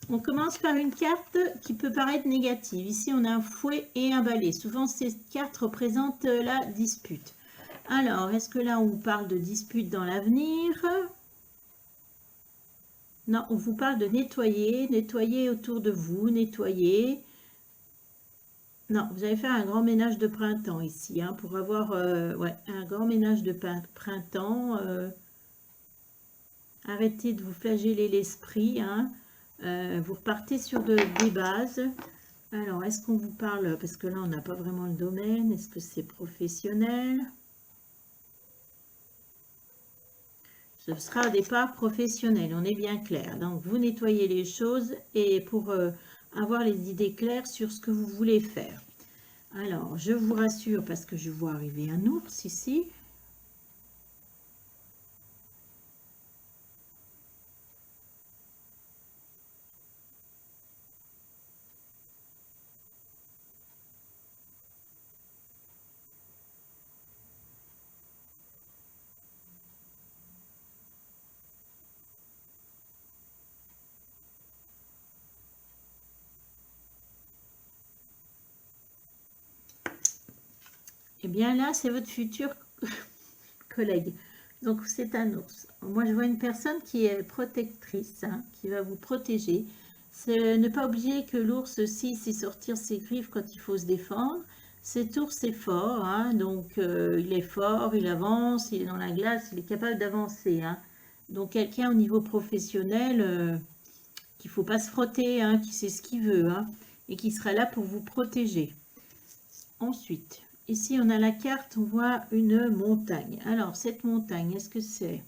on commence par une carte qui peut paraître négative. Ici, on a un fouet et un balai. Souvent, ces cartes représentent la dispute. Alors, est-ce que là, on vous parle de dispute dans l'avenir? Non, on vous parle de nettoyer autour de vous, nettoyer. Non, vous allez faire un grand ménage de printemps ici, hein, pour avoir un grand ménage de printemps. Arrêtez de vous flageller l'esprit, hein. Vous repartez sur des bases. Alors, est-ce qu'on vous parle, parce que là, on n'a pas vraiment le domaine, est-ce que c'est professionnel? Ce sera au départ professionnel, on est bien clair. Donc, vous nettoyez les choses et pour avoir les idées claires sur ce que vous voulez faire. Alors, je vous rassure, parce que je vois arriver un ours ici. Eh bien là, c'est votre futur collègue. Donc, c'est un ours. Moi, je vois une personne qui est protectrice, hein, qui va vous protéger. C'est ne pas oublier que l'ours aussi sait sortir ses griffes quand il faut se défendre. Cet ours est fort, hein, donc il est fort, il avance, il est dans la glace, il est capable d'avancer, hein. Donc, quelqu'un au niveau professionnel, qu'il ne faut pas se frotter, hein, qui sait ce qu'il veut, hein, et qui sera là pour vous protéger. Ensuite, ici on a la carte, on voit une montagne. Alors, cette montagne, est-ce que c'est...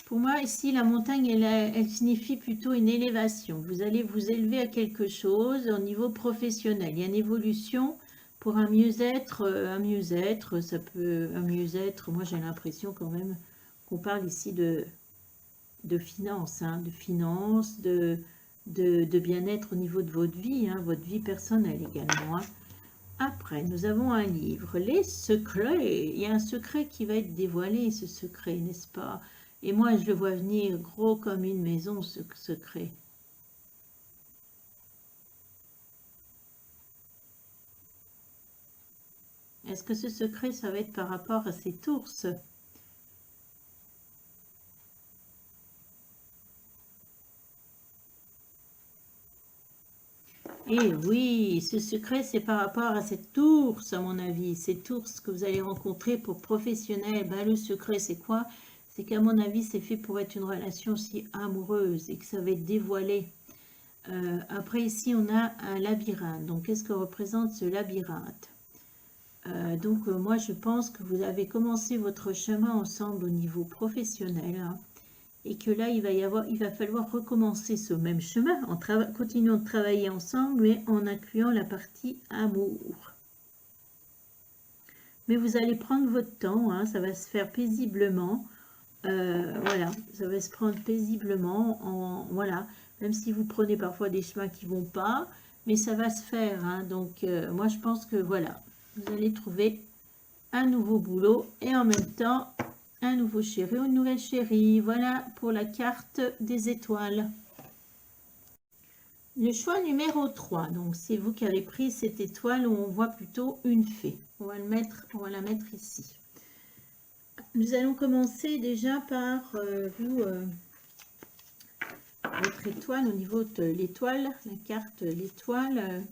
Pour moi, ici, la montagne, elle signifie plutôt une élévation. Vous allez vous élever à quelque chose au niveau professionnel. Il y a une évolution pour un mieux-être, ça peut... Un mieux-être, moi j'ai l'impression quand même qu'on parle ici de finances, hein, de bien-être au niveau de votre vie, hein, votre vie personnelle également, hein. Après, nous avons un livre, Les secrets. Il y a un secret qui va être dévoilé, ce secret, n'est-ce pas? Et moi, je le vois venir gros comme une maison, ce secret. Est-ce que ce secret, ça va être par rapport à cet ours? Eh oui, ce secret, c'est par rapport à cet ours, à mon avis. Cet ours que vous allez rencontrer pour professionnel. Ben, le secret, c'est quoi? C'est qu'à mon avis, c'est fait pour être une relation aussi amoureuse et que ça va être dévoilé. Après, ici, on a un labyrinthe. Donc, qu'est-ce que représente ce labyrinthe? Moi, je pense que vous avez commencé votre chemin ensemble au niveau professionnel, hein, et que là, il va falloir recommencer ce même chemin en continuant de travailler ensemble, mais en incluant la partie amour. Mais vous allez prendre votre temps, hein, ça va se faire paisiblement. Voilà, ça va se prendre paisiblement, voilà, même si vous prenez parfois des chemins qui ne vont pas, mais ça va se faire, hein. Donc, moi, je pense que voilà, vous allez trouver un nouveau boulot et en même temps, un nouveau chéri ou une nouvelle chérie. Voilà pour la carte des étoiles. Le choix numéro 3, donc c'est vous qui avez pris cette étoile où on voit plutôt une fée. On va la mettre ici. Nous allons commencer déjà par votre étoile, au niveau de l'étoile, la carte l'étoile.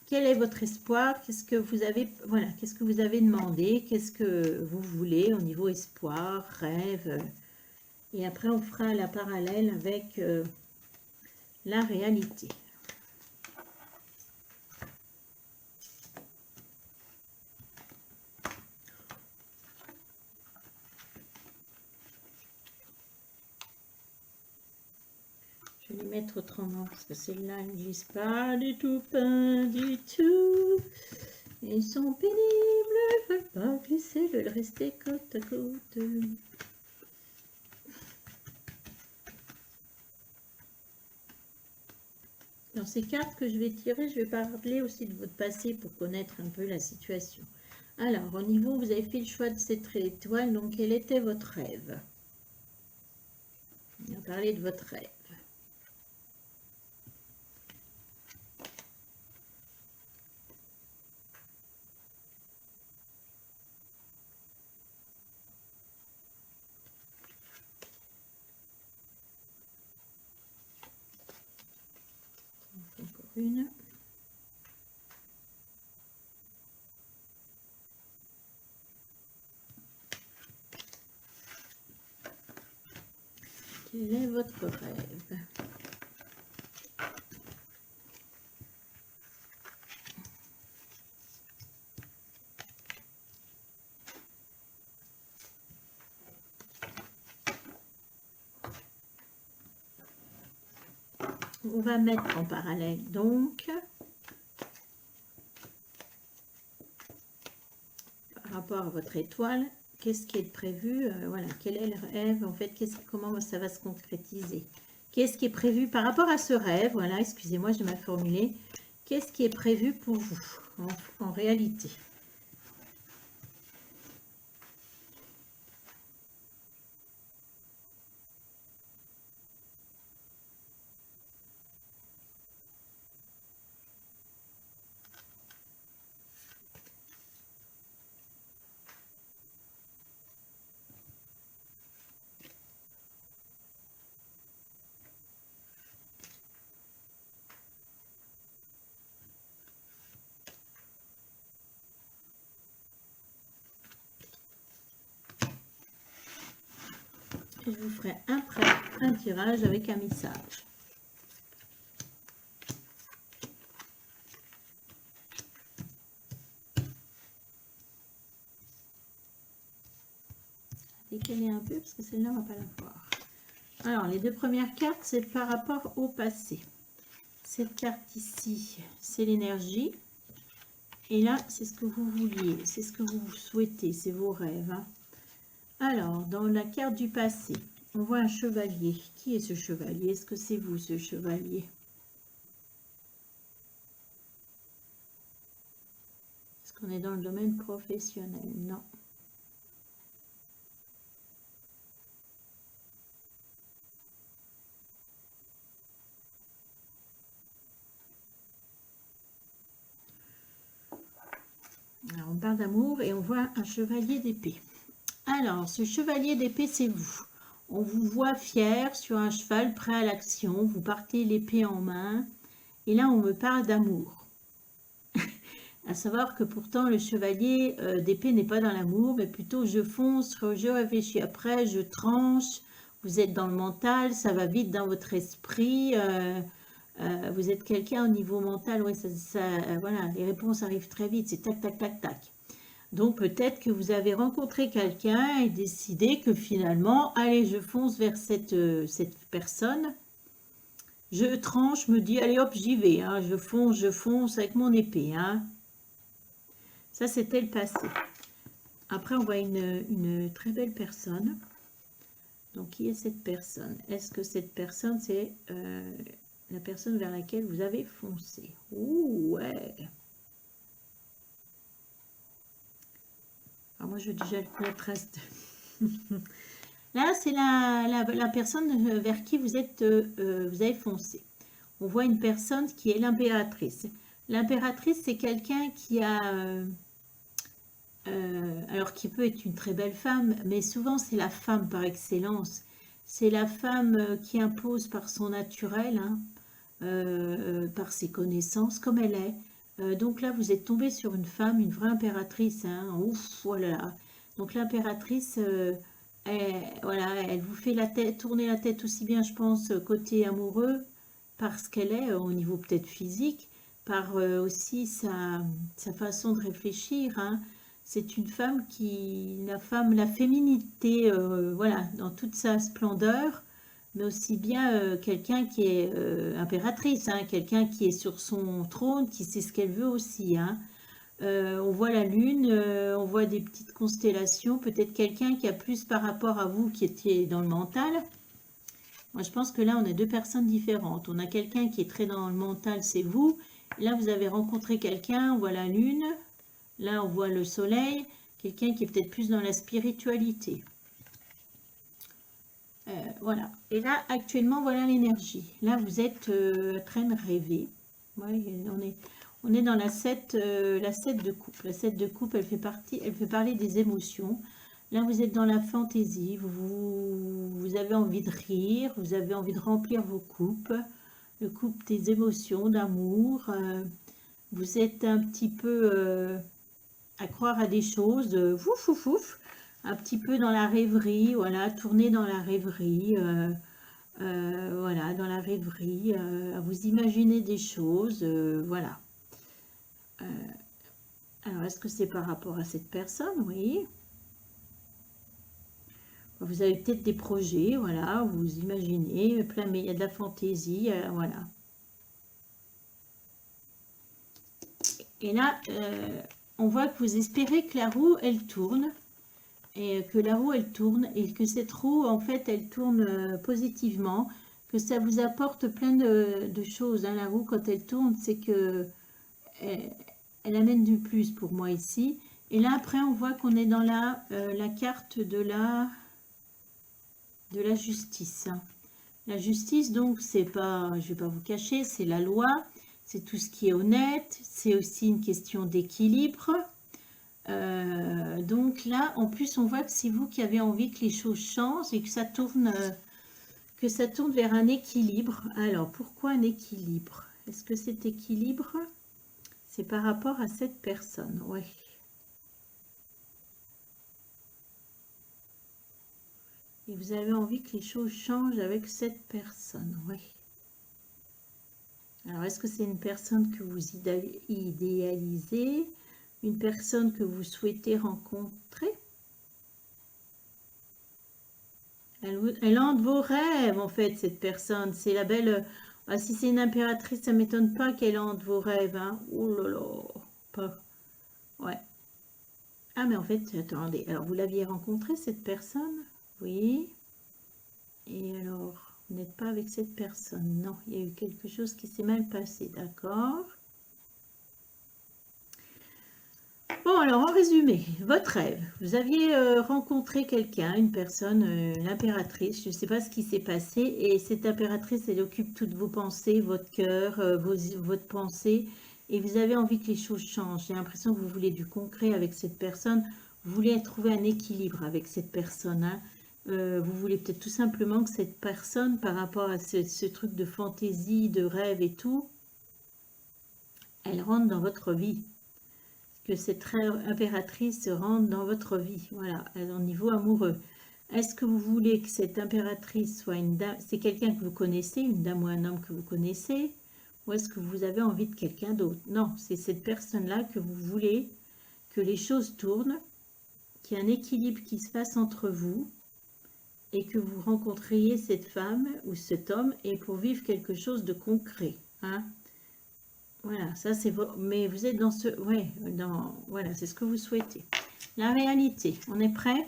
Quel est votre espoir? Qu'est-ce que vous avez, voilà, qu'est-ce que vous avez demandé? Qu'est-ce que vous voulez au niveau espoir, rêve? Et après, on fera la parallèle avec la réalité. Je vais les mettre autrement, parce que celles-là, elles ne glissent pas du tout, pas du tout. Ils sont pénibles, ils ne veulent pas glisser, ils veulent rester côte à côte. Dans ces cartes que je vais tirer, je vais parler aussi de votre passé pour connaître un peu la situation. Alors, au niveau, vous avez fait le choix de cette étoile, donc quel était votre rêve? On va parler de votre rêve. Encore une. Quel est votre rêve? On va mettre en parallèle donc par rapport à votre étoile, qu'est-ce qui est prévu, voilà, quel est le rêve en fait, comment ça va se concrétiser, qu'est-ce qui est prévu par rapport à ce rêve, voilà, excusez-moi, je vais mal formuler, qu'est-ce qui est prévu pour vous en réalité? Je vous ferai un tirage avec un message. Décaler un peu parce que celle-là, on ne va pas la voir. Alors, les deux premières cartes, c'est par rapport au passé. Cette carte ici, c'est l'énergie. Et là, c'est ce que vous vouliez, c'est ce que vous souhaitez, c'est vos rêves. Hein. Alors, dans la carte du passé, on voit un chevalier. Qui est ce chevalier? Est-ce que c'est vous, ce chevalier? Est-ce qu'on est dans le domaine professionnel? Non. Alors, on parle d'amour et on voit un chevalier d'épée. Alors, ce chevalier d'épée, c'est vous. On vous voit fier sur un cheval, prêt à l'action. Vous partez l'épée en main. Et là, on me parle d'amour. À savoir que pourtant, le chevalier d'épée n'est pas dans l'amour, mais plutôt je fonce, je réfléchis après, je tranche. Vous êtes dans le mental, ça va vite dans votre esprit. Vous êtes quelqu'un au niveau mental, ouais, voilà, les réponses arrivent très vite, c'est tac, tac, tac, tac. Donc peut-être que vous avez rencontré quelqu'un et décidé que finalement, allez, je fonce vers cette personne. Je tranche, me dis, allez hop, j'y vais, hein, je fonce avec mon épée. Hein. Ça, c'était le passé. Après, on voit une très belle personne. Donc, qui est cette personne? Est-ce que cette personne, c'est la personne vers laquelle vous avez foncé? Ouh, ouais. Alors, moi, je veux déjà le contraste. Là, c'est la personne vers qui vous avez foncé. On voit une personne qui est l'impératrice. L'impératrice, c'est quelqu'un qui a... alors qui peut être une très belle femme, mais souvent c'est la femme par excellence. C'est la femme qui impose par son naturel, hein, par ses connaissances, comme elle est. Donc là, vous êtes tombé sur une femme, une vraie impératrice. Hein, ouf, voilà. Donc l'impératrice, voilà, elle vous fait tourner la tête aussi bien, je pense, côté amoureux, parce qu'elle est au niveau peut-être physique, par aussi sa façon de réfléchir. Hein. C'est une femme la féminité, voilà, dans toute sa splendeur, mais aussi bien quelqu'un qui est impératrice, hein, quelqu'un qui est sur son trône, qui sait ce qu'elle veut aussi. Hein. On voit la lune, on voit des petites constellations, peut-être quelqu'un qui a plus par rapport à vous qui étiez dans le mental. Moi, je pense que là, on a deux personnes différentes. On a quelqu'un qui est très dans le mental, c'est vous. Là, vous avez rencontré quelqu'un, on voit la lune. Là, on voit le soleil, quelqu'un qui est peut-être plus dans la spiritualité. Voilà. Et là, actuellement, voilà l'énergie. Là, vous êtes en train de rêver. Ouais, on est dans la 7 de coupe. La 7 de coupe, elle fait parler des émotions. Là, vous êtes dans la fantaisie. Vous avez envie de rire. Vous avez envie de remplir vos coupes. Le coupe des émotions, d'amour. Vous êtes un petit peu... à croire à des choses, ouf, un petit peu dans la rêverie, voilà, tourner dans la rêverie, voilà, dans la rêverie, à vous imaginer des choses, voilà. Alors, est-ce que c'est par rapport à cette personne? Oui. Vous avez peut-être des projets, voilà, vous imaginez, plein, mais il y a de la fantaisie, voilà. Et là, on voit que vous espérez que la roue, elle tourne, et que la roue, elle tourne, et que cette roue, en fait, elle tourne positivement, que ça vous apporte plein de choses. Hein. La roue, quand elle tourne, c'est que elle amène du plus pour moi ici. Et là, après, on voit qu'on est dans la carte de la justice. La justice, donc, c'est pas, je vais pas vous cacher, c'est la loi, c'est tout ce qui est honnête, c'est aussi une question d'équilibre. Donc là, en plus, on voit que c'est vous qui avez envie que les choses changent et que ça tourne vers un équilibre. Alors, pourquoi un équilibre? Est-ce que cet équilibre, c'est par rapport à cette personne? Oui. Et vous avez envie que les choses changent avec cette personne, oui. Alors, est-ce que c'est une personne que vous idéalisez? Une personne que vous souhaitez rencontrer? Elle hante vos rêves, en fait, cette personne. C'est la belle... Ah, si c'est une impératrice, ça ne m'étonne pas qu'elle hante vos rêves. Hein. Oh là là. Pas... Ouais. Ah, mais en fait, attendez. Alors, vous l'aviez rencontrée, cette personne? Oui. Et alors, vous n'êtes pas avec cette personne? Non, il y a eu quelque chose qui s'est mal passé. D'accord. Bon, alors en résumé, votre rêve, vous aviez rencontré quelqu'un, une personne, l'impératrice, je ne sais pas ce qui s'est passé, et cette impératrice, elle occupe toutes vos pensées, votre cœur, votre pensée, et vous avez envie que les choses changent. J'ai l'impression que vous voulez du concret avec cette personne, vous voulez trouver un équilibre avec cette personne, hein. Vous voulez peut-être tout simplement que cette personne, par rapport à ce truc de fantaisie, de rêve et tout, elle rentre dans votre vie. Que cette impératrice rentre dans votre vie, voilà, au niveau amoureux. Est-ce que vous voulez que cette impératrice soit une dame, c'est quelqu'un que vous connaissez, une dame ou un homme que vous connaissez, ou est-ce que vous avez envie de quelqu'un d'autre? Non, c'est cette personne-là que vous voulez que les choses tournent, qu'il y ait un équilibre qui se fasse entre vous, et que vous rencontriez cette femme ou cet homme, et pour vivre quelque chose de concret, hein. Voilà, ça c'est mais vous êtes dans ce... Ouais, voilà, c'est ce que vous souhaitez. La réalité, on est prêt?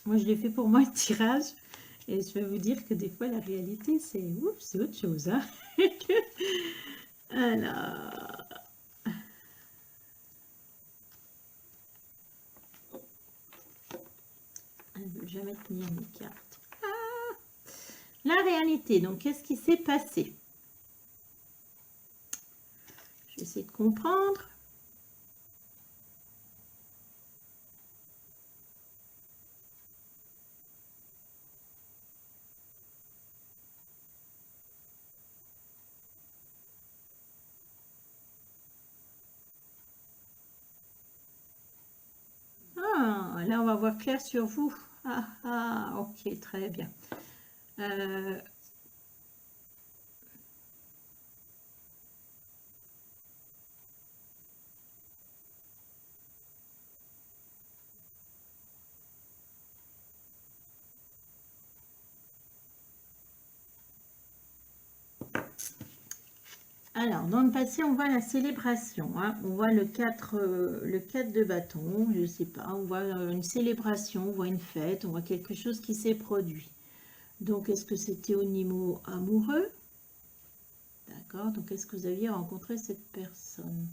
Moi, je l'ai fait pour moi le tirage. Et je vais vous dire que des fois, la réalité, c'est autre chose. Hein. Alors... Elle ne veut jamais tenir mes cartes. Ah, la réalité, donc, qu'est-ce qui s'est passé? Je vais essayer de comprendre. Ah, là, on va voir clair sur vous. Ah, ok, très bien. Alors, dans le passé, on voit la célébration. Hein. On voit le 4 de bâton, je ne sais pas. On voit une célébration, on voit une fête, on voit quelque chose qui s'est produit. Donc, est-ce que c'était au niveau amoureux? D'accord. Donc, est-ce que vous aviez rencontré cette personne?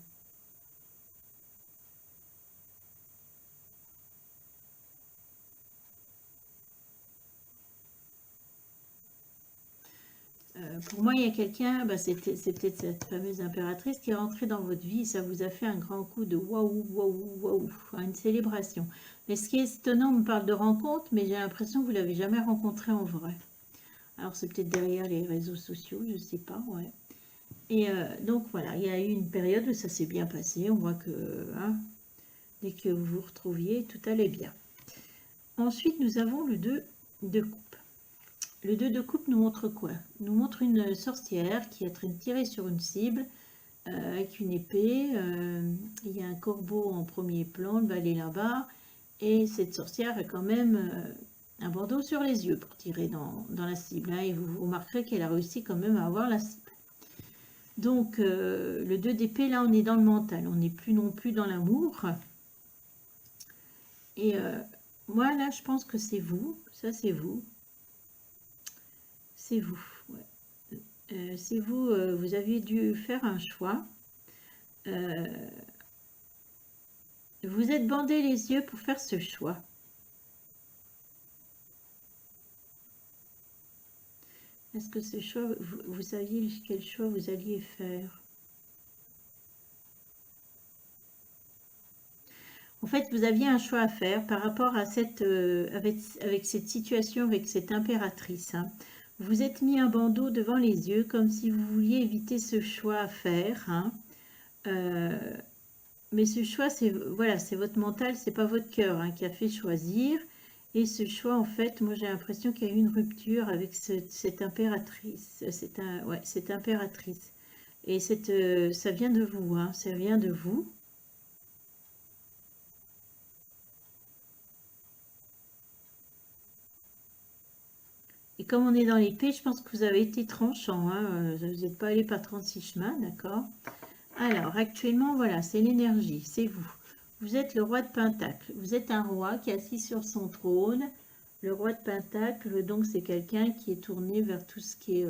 Pour moi, il y a quelqu'un, bah, c'est peut-être cette fameuse impératrice qui est rentrée dans votre vie. Ça vous a fait un grand coup de waouh, waouh, waouh, une célébration. Mais ce qui est étonnant, on me parle de rencontre, mais j'ai l'impression que vous ne l'avez jamais rencontré en vrai. Alors, c'est peut-être derrière les réseaux sociaux, je ne sais pas, ouais. Et donc voilà, il y a eu une période où ça s'est bien passé. On voit que hein, dès que vous vous retrouviez, tout allait bien. Ensuite, nous avons le 2 de coupe. Le 2 de coupe nous montre quoi? Nous montre une sorcière qui est en train de tirer sur une cible avec une épée. Il y a un corbeau en premier plan, le balai là-bas. Et cette sorcière a quand même un bandeau sur les yeux pour tirer dans la cible. Hein, et vous remarquerez qu'elle a réussi quand même à avoir la cible. Donc, le 2 d'épée, là, on est dans le mental. On n'est plus non plus dans l'amour. Et moi, là, je pense que c'est vous. Ça, c'est vous. C'est vous. Ouais. C'est vous. Vous aviez dû faire un choix. Vous êtes bandé les yeux pour faire ce choix. Est-ce que ce choix, vous saviez quel choix vous alliez faire? En fait, vous aviez un choix à faire par rapport à cette, avec cette situation, avec cette impératrice. Hein. Vous êtes mis un bandeau devant les yeux comme si vous vouliez éviter ce choix à faire. Hein. Mais ce choix, c'est voilà, c'est votre mental, c'est pas votre cœur hein, qui a fait choisir. Et ce choix, en fait, moi j'ai l'impression qu'il y a eu une rupture avec cette impératrice. Cette impératrice. Et ça vient de vous, hein, ça vient de vous. Et comme on est dans l'épée, je pense que vous avez été tranchant. Hein, vous n'êtes pas allé par 36 chemins, d'accord? Alors, actuellement, voilà, c'est l'énergie, c'est vous. Vous êtes le roi de Pentacle. Vous êtes un roi qui est assis sur son trône. Le roi de Pentacle, donc, c'est quelqu'un qui est tourné vers tout ce qui est...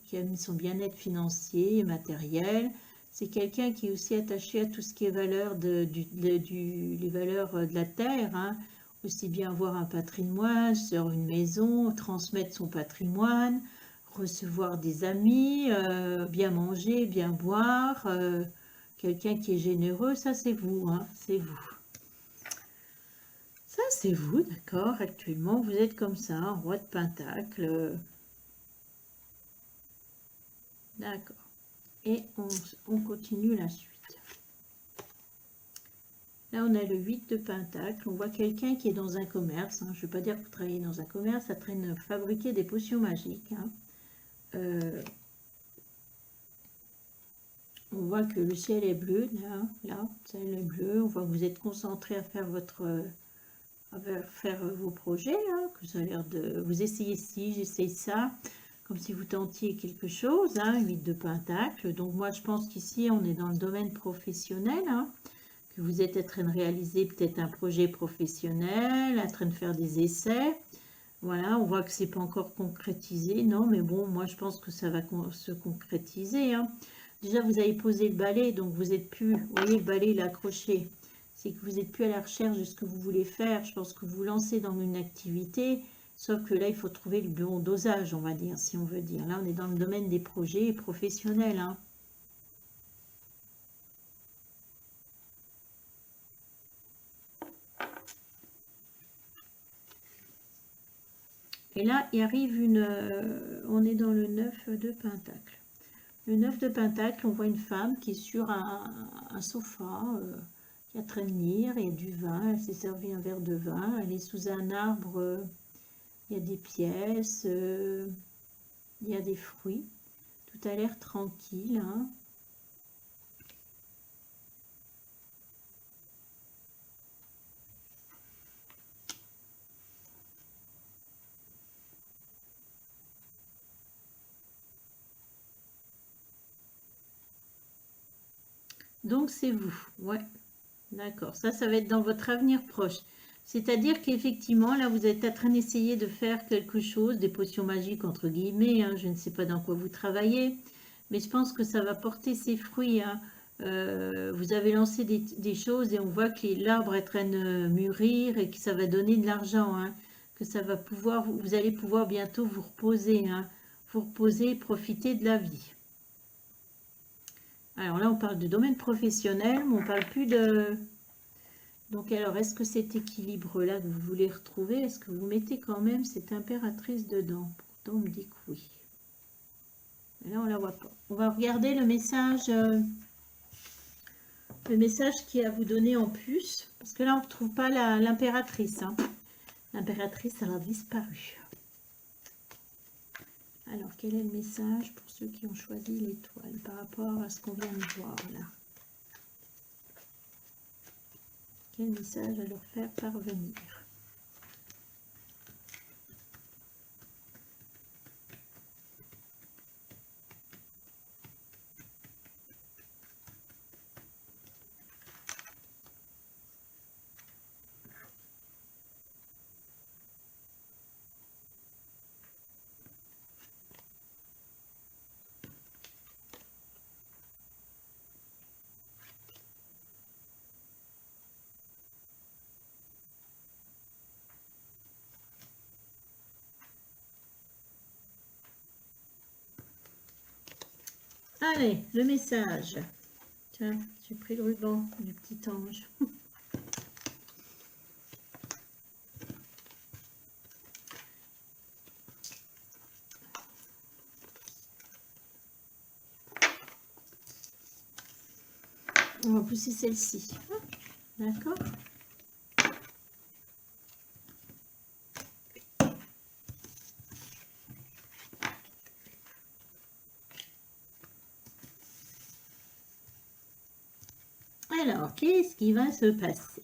qui a mis son bien-être financier et matériel. C'est quelqu'un qui est aussi attaché à tout ce qui est valeur les valeurs de la terre. Hein. Aussi bien avoir un patrimoine, sur une maison, transmettre son patrimoine, recevoir des amis, bien manger, bien boire. Quelqu'un qui est généreux, ça c'est vous. Hein, c'est vous. Ça c'est vous, d'accord. Actuellement, vous êtes comme ça, un roi de Pentacle. D'accord. Et on continue la suite. Là, on a le 8 de Pentacle. On voit quelqu'un qui est dans un commerce. Hein. Je ne veux pas dire que vous travaillez dans un commerce. Ça traîne fabriquer des potions magiques. Hein. On voit que le ciel est bleu. Là, le ciel est bleu. On voit que vous êtes concentré à faire vos projets. Hein, que ça a l'air de... Vous essayez ci, j'essaye ça. Comme si vous tentiez quelque chose, hein, 8 de Pentacle. Donc moi, je pense qu'ici, on est dans le domaine professionnel, hein, que vous êtes en train de réaliser peut-être un projet professionnel, en train de faire des essais. Voilà, on voit que c'est pas encore concrétisé. Non, mais bon, moi, je pense que ça va se concrétiser. Hein. Déjà, vous avez posé le balai, donc vous êtes plus... Vous voyez, le balai, il est accroché. C'est que vous n'êtes plus à la recherche de ce que vous voulez faire. Je pense que vous lancez dans une activité... Sauf que là, il faut trouver le bon dosage, on va dire, si on veut dire. Là, on est dans le domaine des projets professionnels. Hein. Et là, il arrive on est dans le 9 de Pentacle. Le 9 de Pentacle, on voit une femme qui est sur un sofa, qui est en train de lire, il y a du vin, elle s'est servi un verre de vin, elle est sous un arbre, il y a des pièces, il y a des fruits. Tout a l'air tranquille. Hein. Donc, c'est vous. Ouais, d'accord. Ça va être dans votre avenir proche. C'est-à-dire qu'effectivement, là, vous êtes en train d'essayer de faire quelque chose, des potions magiques, entre guillemets. Hein, je ne sais pas dans quoi vous travaillez, mais je pense que ça va porter ses fruits. Hein. Vous avez lancé des choses et on voit que l'arbre est en train de mûrir et que ça va donner de l'argent. Hein, que ça va pouvoir, vous allez pouvoir bientôt vous reposer. Hein, vous reposer, profiter de la vie. Alors là, on parle de domaine professionnel, mais on ne parle plus de... Donc alors, est-ce que cet équilibre-là que vous voulez retrouver, est-ce que vous mettez quand même cette impératrice dedans? Pourtant, on me dit que oui. Là, on la voit pas. On va regarder le message qui est à vous donner en plus. Parce que là, on ne retrouve pas l'impératrice. Hein. L'impératrice, elle a disparu. Alors, quel est le message pour ceux qui ont choisi l'étoile par rapport à ce qu'on vient de voir là? Quel message à leur faire parvenir? Allez, le message. Tiens, j'ai pris le ruban du petit ange. On va pousser celle-ci. D'accord? Alors, qu'est-ce qui va se passer?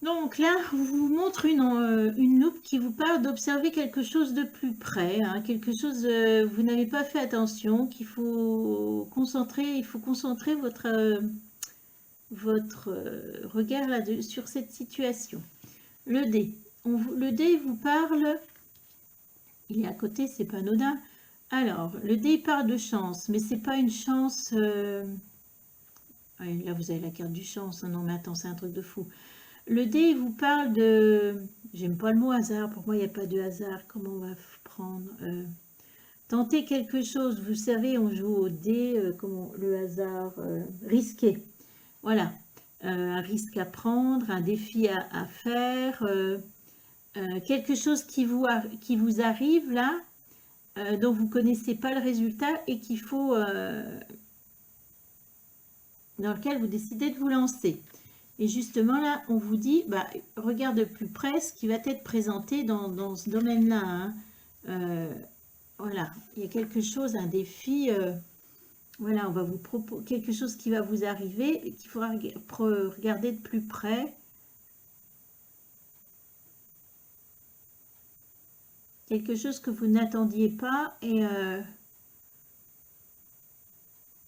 Donc là, on vous montre une loupe qui vous parle d'observer quelque chose de plus près, hein, quelque chose, vous n'avez pas fait attention, qu'il faut concentrer, il faut concentrer votre regard là sur cette situation. Le dé, le dé vous parle, il est à côté, c'est pas anodin. Alors, le dé parle de chance, mais c'est pas une chance... là, vous avez la carte du chance. Non, mais attends, c'est un truc de fou. Le dé vous parle de... J'aime pas le mot hasard. Pour moi, il n'y a pas de hasard. Comment on va prendre tenter quelque chose. Vous savez, on joue au dé. Comment le hasard risqué. Voilà. Un risque à prendre, un défi à faire. Quelque chose qui vous arrive là, dont vous ne connaissez pas le résultat et qu'il faut... dans lequel vous décidez de vous lancer. Et justement là, on vous dit, bah, regarde de plus près ce qui va être présenté dans ce domaine-là. Hein. Voilà, il y a quelque chose, un défi, voilà, on va vous proposer quelque chose qui va vous arriver et qu'il faudra regarder de plus près. Quelque chose que vous n'attendiez pas et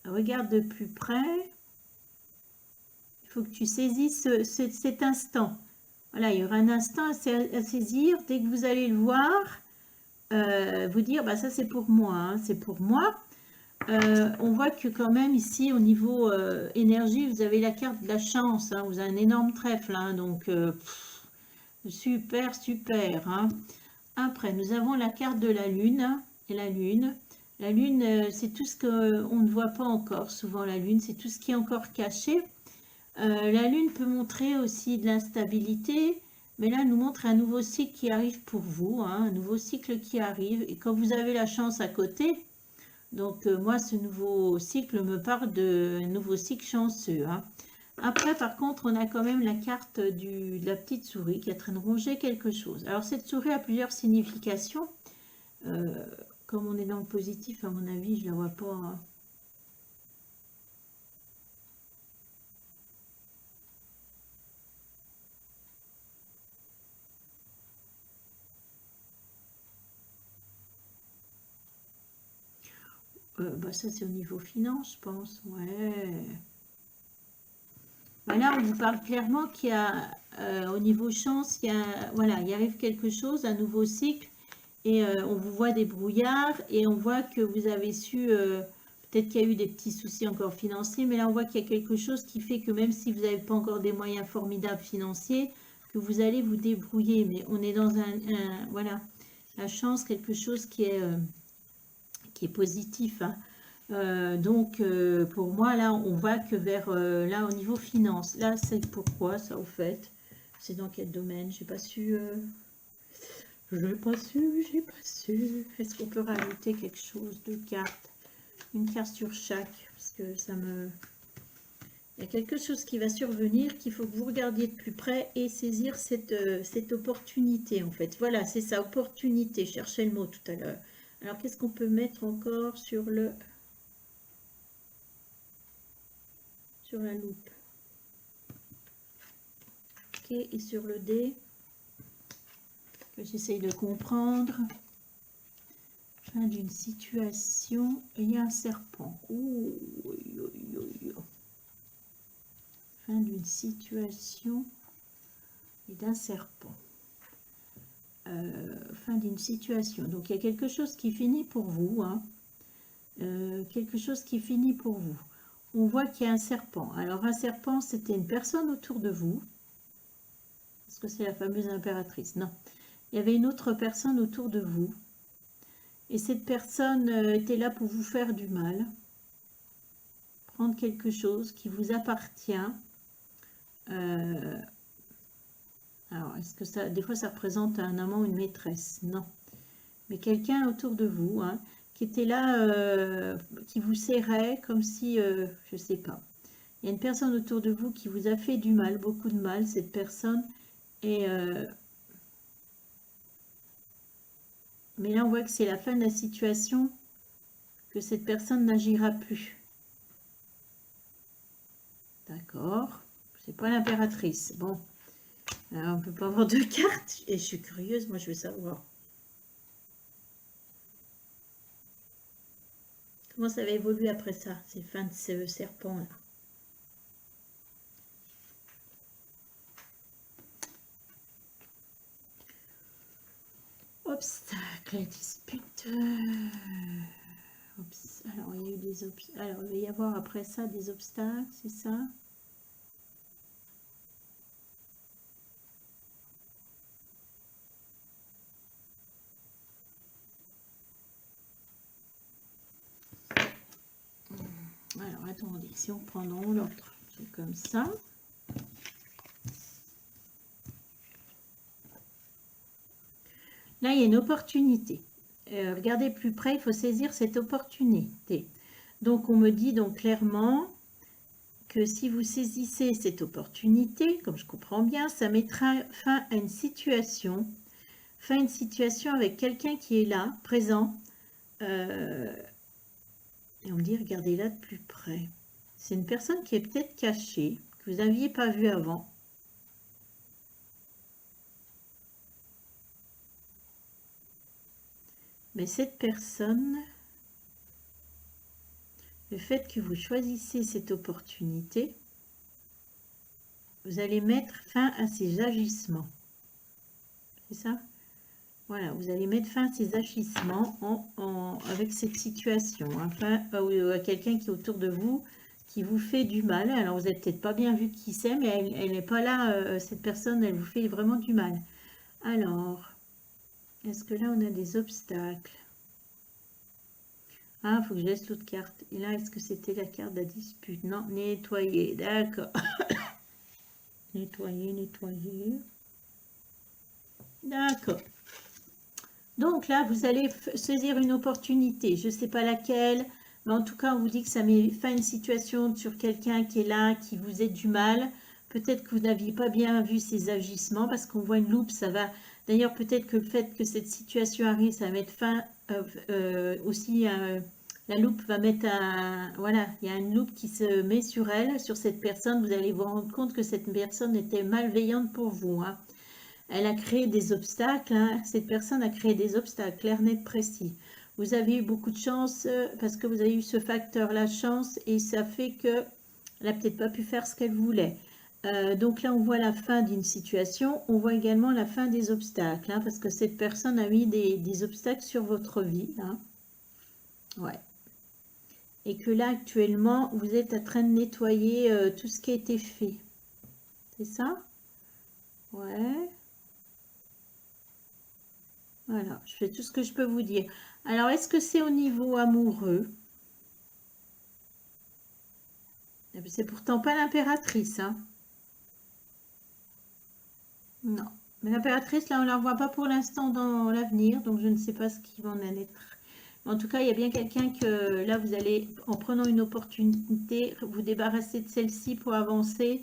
regarde de plus près. Il faut que tu saisisses cet instant. Voilà, il y aura un instant à saisir. Dès que vous allez le voir, vous dire, bah, ça c'est pour moi, hein, c'est pour moi. On voit que quand même ici, au niveau énergie, vous avez la carte de la chance. Hein, vous avez un énorme trèfle, hein, donc super, super. Hein. Après, nous avons la carte de la lune. Et la lune, c'est tout ce qu'on ne voit pas encore. Souvent, la lune, c'est tout ce qui est encore caché. La lune peut montrer aussi de l'instabilité, mais là, elle nous montre un nouveau cycle qui arrive pour vous, hein, un nouveau cycle qui arrive. Et quand vous avez la chance à côté, donc moi, ce nouveau cycle me parle de nouveau cycle chanceux. Hein. Après, par contre, on a quand même la carte de la petite souris qui est en train de ronger quelque chose. Alors, cette souris a plusieurs significations. Comme on est dans le positif, à mon avis, je ne la vois pas... Hein. Bah ça, c'est au niveau finance, je pense. Ouais. Bah là, on vous parle clairement qu'il y a, au niveau chance, voilà, il arrive quelque chose, un nouveau cycle. Et on vous voit des brouillards et on voit que vous avez su, peut-être qu'il y a eu des petits soucis encore financiers, mais là on voit qu'il y a quelque chose qui fait que même si vous n'avez pas encore des moyens formidables financiers, que vous allez vous débrouiller. Mais on est dans voilà, la chance, quelque chose qui est positif. Hein. Donc pour moi là, on voit que vers, là au niveau finance, là c'est pourquoi ça au fait, c'est dans quel domaine, j'ai pas su... J'ai pas su, j'ai pas su. Est-ce qu'on peut rajouter quelque chose de carte? Une carte sur chaque, parce que ça me... Il y a quelque chose qui va survenir, qu'il faut que vous regardiez de plus près et saisir cette opportunité, en fait. Voilà, c'est ça, opportunité. Je cherchais le mot tout à l'heure. Alors, qu'est-ce qu'on peut mettre encore sur la loupe? Ok, et sur le dé, que j'essaye de comprendre. Fin d'une situation, et il y a un serpent. Ouh, fin d'une situation et d'un serpent. Fin d'une situation. Donc il y a quelque chose qui finit pour vous. Hein. Quelque chose qui finit pour vous. On voit qu'il y a un serpent. Alors un serpent, c'était une personne autour de vous. Est-ce que c'est la fameuse impératrice? Non. Il y avait une autre personne autour de vous. Et cette personne était là pour vous faire du mal. Prendre quelque chose qui vous appartient. Alors, est-ce que ça, des fois, ça représente un amant ou une maîtresse? Non. Mais quelqu'un autour de vous, hein, qui était là, qui vous serrait comme si, je ne sais pas. Il y a une personne autour de vous qui vous a fait du mal, beaucoup de mal, cette personne. Et, mais là, on voit que c'est la fin de la situation, que cette personne n'agira plus. D'accord. C'est pas l'impératrice. Bon. Alors, on ne peut pas avoir deux cartes. Et je suis curieuse, moi, je veux savoir. Comment ça va évoluer après ça, ces fins de ce serpent-là? Obstacle, dispute. Alors, il y a eu des obstacles. Alors, il va y avoir après ça des obstacles, c'est ça? Alors, attendez, si on prend dans l'autre, c'est comme ça. Là, il y a une opportunité. Regardez plus près, il faut saisir cette opportunité. Donc, on me dit donc clairement que si vous saisissez cette opportunité, comme je comprends bien, ça mettra fin à une situation, avec quelqu'un qui est là, présent. Et on me dit, regardez là de plus près. C'est une personne qui est peut-être cachée, que vous n'aviez pas vue avant. Mais cette personne, le fait que vous choisissez cette opportunité, vous allez mettre fin à ses agissements. C'est ça? Voilà, vous allez mettre fin à ces agissements avec cette situation. Enfin, à quelqu'un qui est autour de vous, qui vous fait du mal. Alors, vous n'avez peut-être pas bien vu qui c'est, mais elle n'est pas là, cette personne, elle vous fait vraiment du mal. Alors, est-ce que là, on a des obstacles? Ah, il faut que je laisse l'autre carte. Et là, est-ce que c'était la carte de la dispute? Non, nettoyer, d'accord. Nettoyer, nettoyer. D'accord. Donc là, vous allez saisir une opportunité. Je ne sais pas laquelle, mais en tout cas, on vous dit que ça met fin à une situation sur quelqu'un qui est là, qui vous est du mal. Peut-être que vous n'aviez pas bien vu ses agissements, parce qu'on voit une loupe, ça va... D'ailleurs, peut-être que le fait que cette situation arrive, ça va mettre fin aussi... la loupe va mettre un... Voilà, il y a une loupe qui se met sur elle, sur cette personne. Vous allez vous rendre compte que cette personne était malveillante pour vous, hein. Elle a créé des obstacles, hein. Cette personne a créé des obstacles, clair, net, précis. Vous avez eu beaucoup de chance parce que vous avez eu ce facteur, la chance, et ça fait que elle n'a peut-être pas pu faire ce qu'elle voulait. Donc là, on voit la fin d'une situation, on voit également la fin des obstacles, hein, parce que cette personne a mis des obstacles sur votre vie. Hein. Ouais. Et que là, actuellement, vous êtes en train de nettoyer tout ce qui a été fait. C'est ça? Ouais. Voilà, je fais tout ce que je peux vous dire. Alors, est-ce que c'est au niveau amoureux? C'est pourtant pas l'impératrice, hein? Non. Mais l'impératrice, là, on ne la voit pas pour l'instant dans l'avenir, donc je ne sais pas ce qui va en être. En tout cas, il y a bien quelqu'un que là, vous allez, en prenant une opportunité, vous débarrasser de celle-ci pour avancer,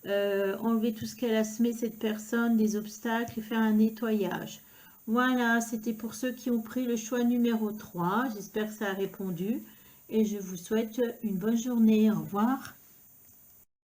enlever tout ce qu'elle a semé, cette personne, des obstacles, et faire un nettoyage. Voilà, c'était pour ceux qui ont pris le choix numéro 3. J'espère que ça a répondu. Et je vous souhaite une bonne journée. Au revoir.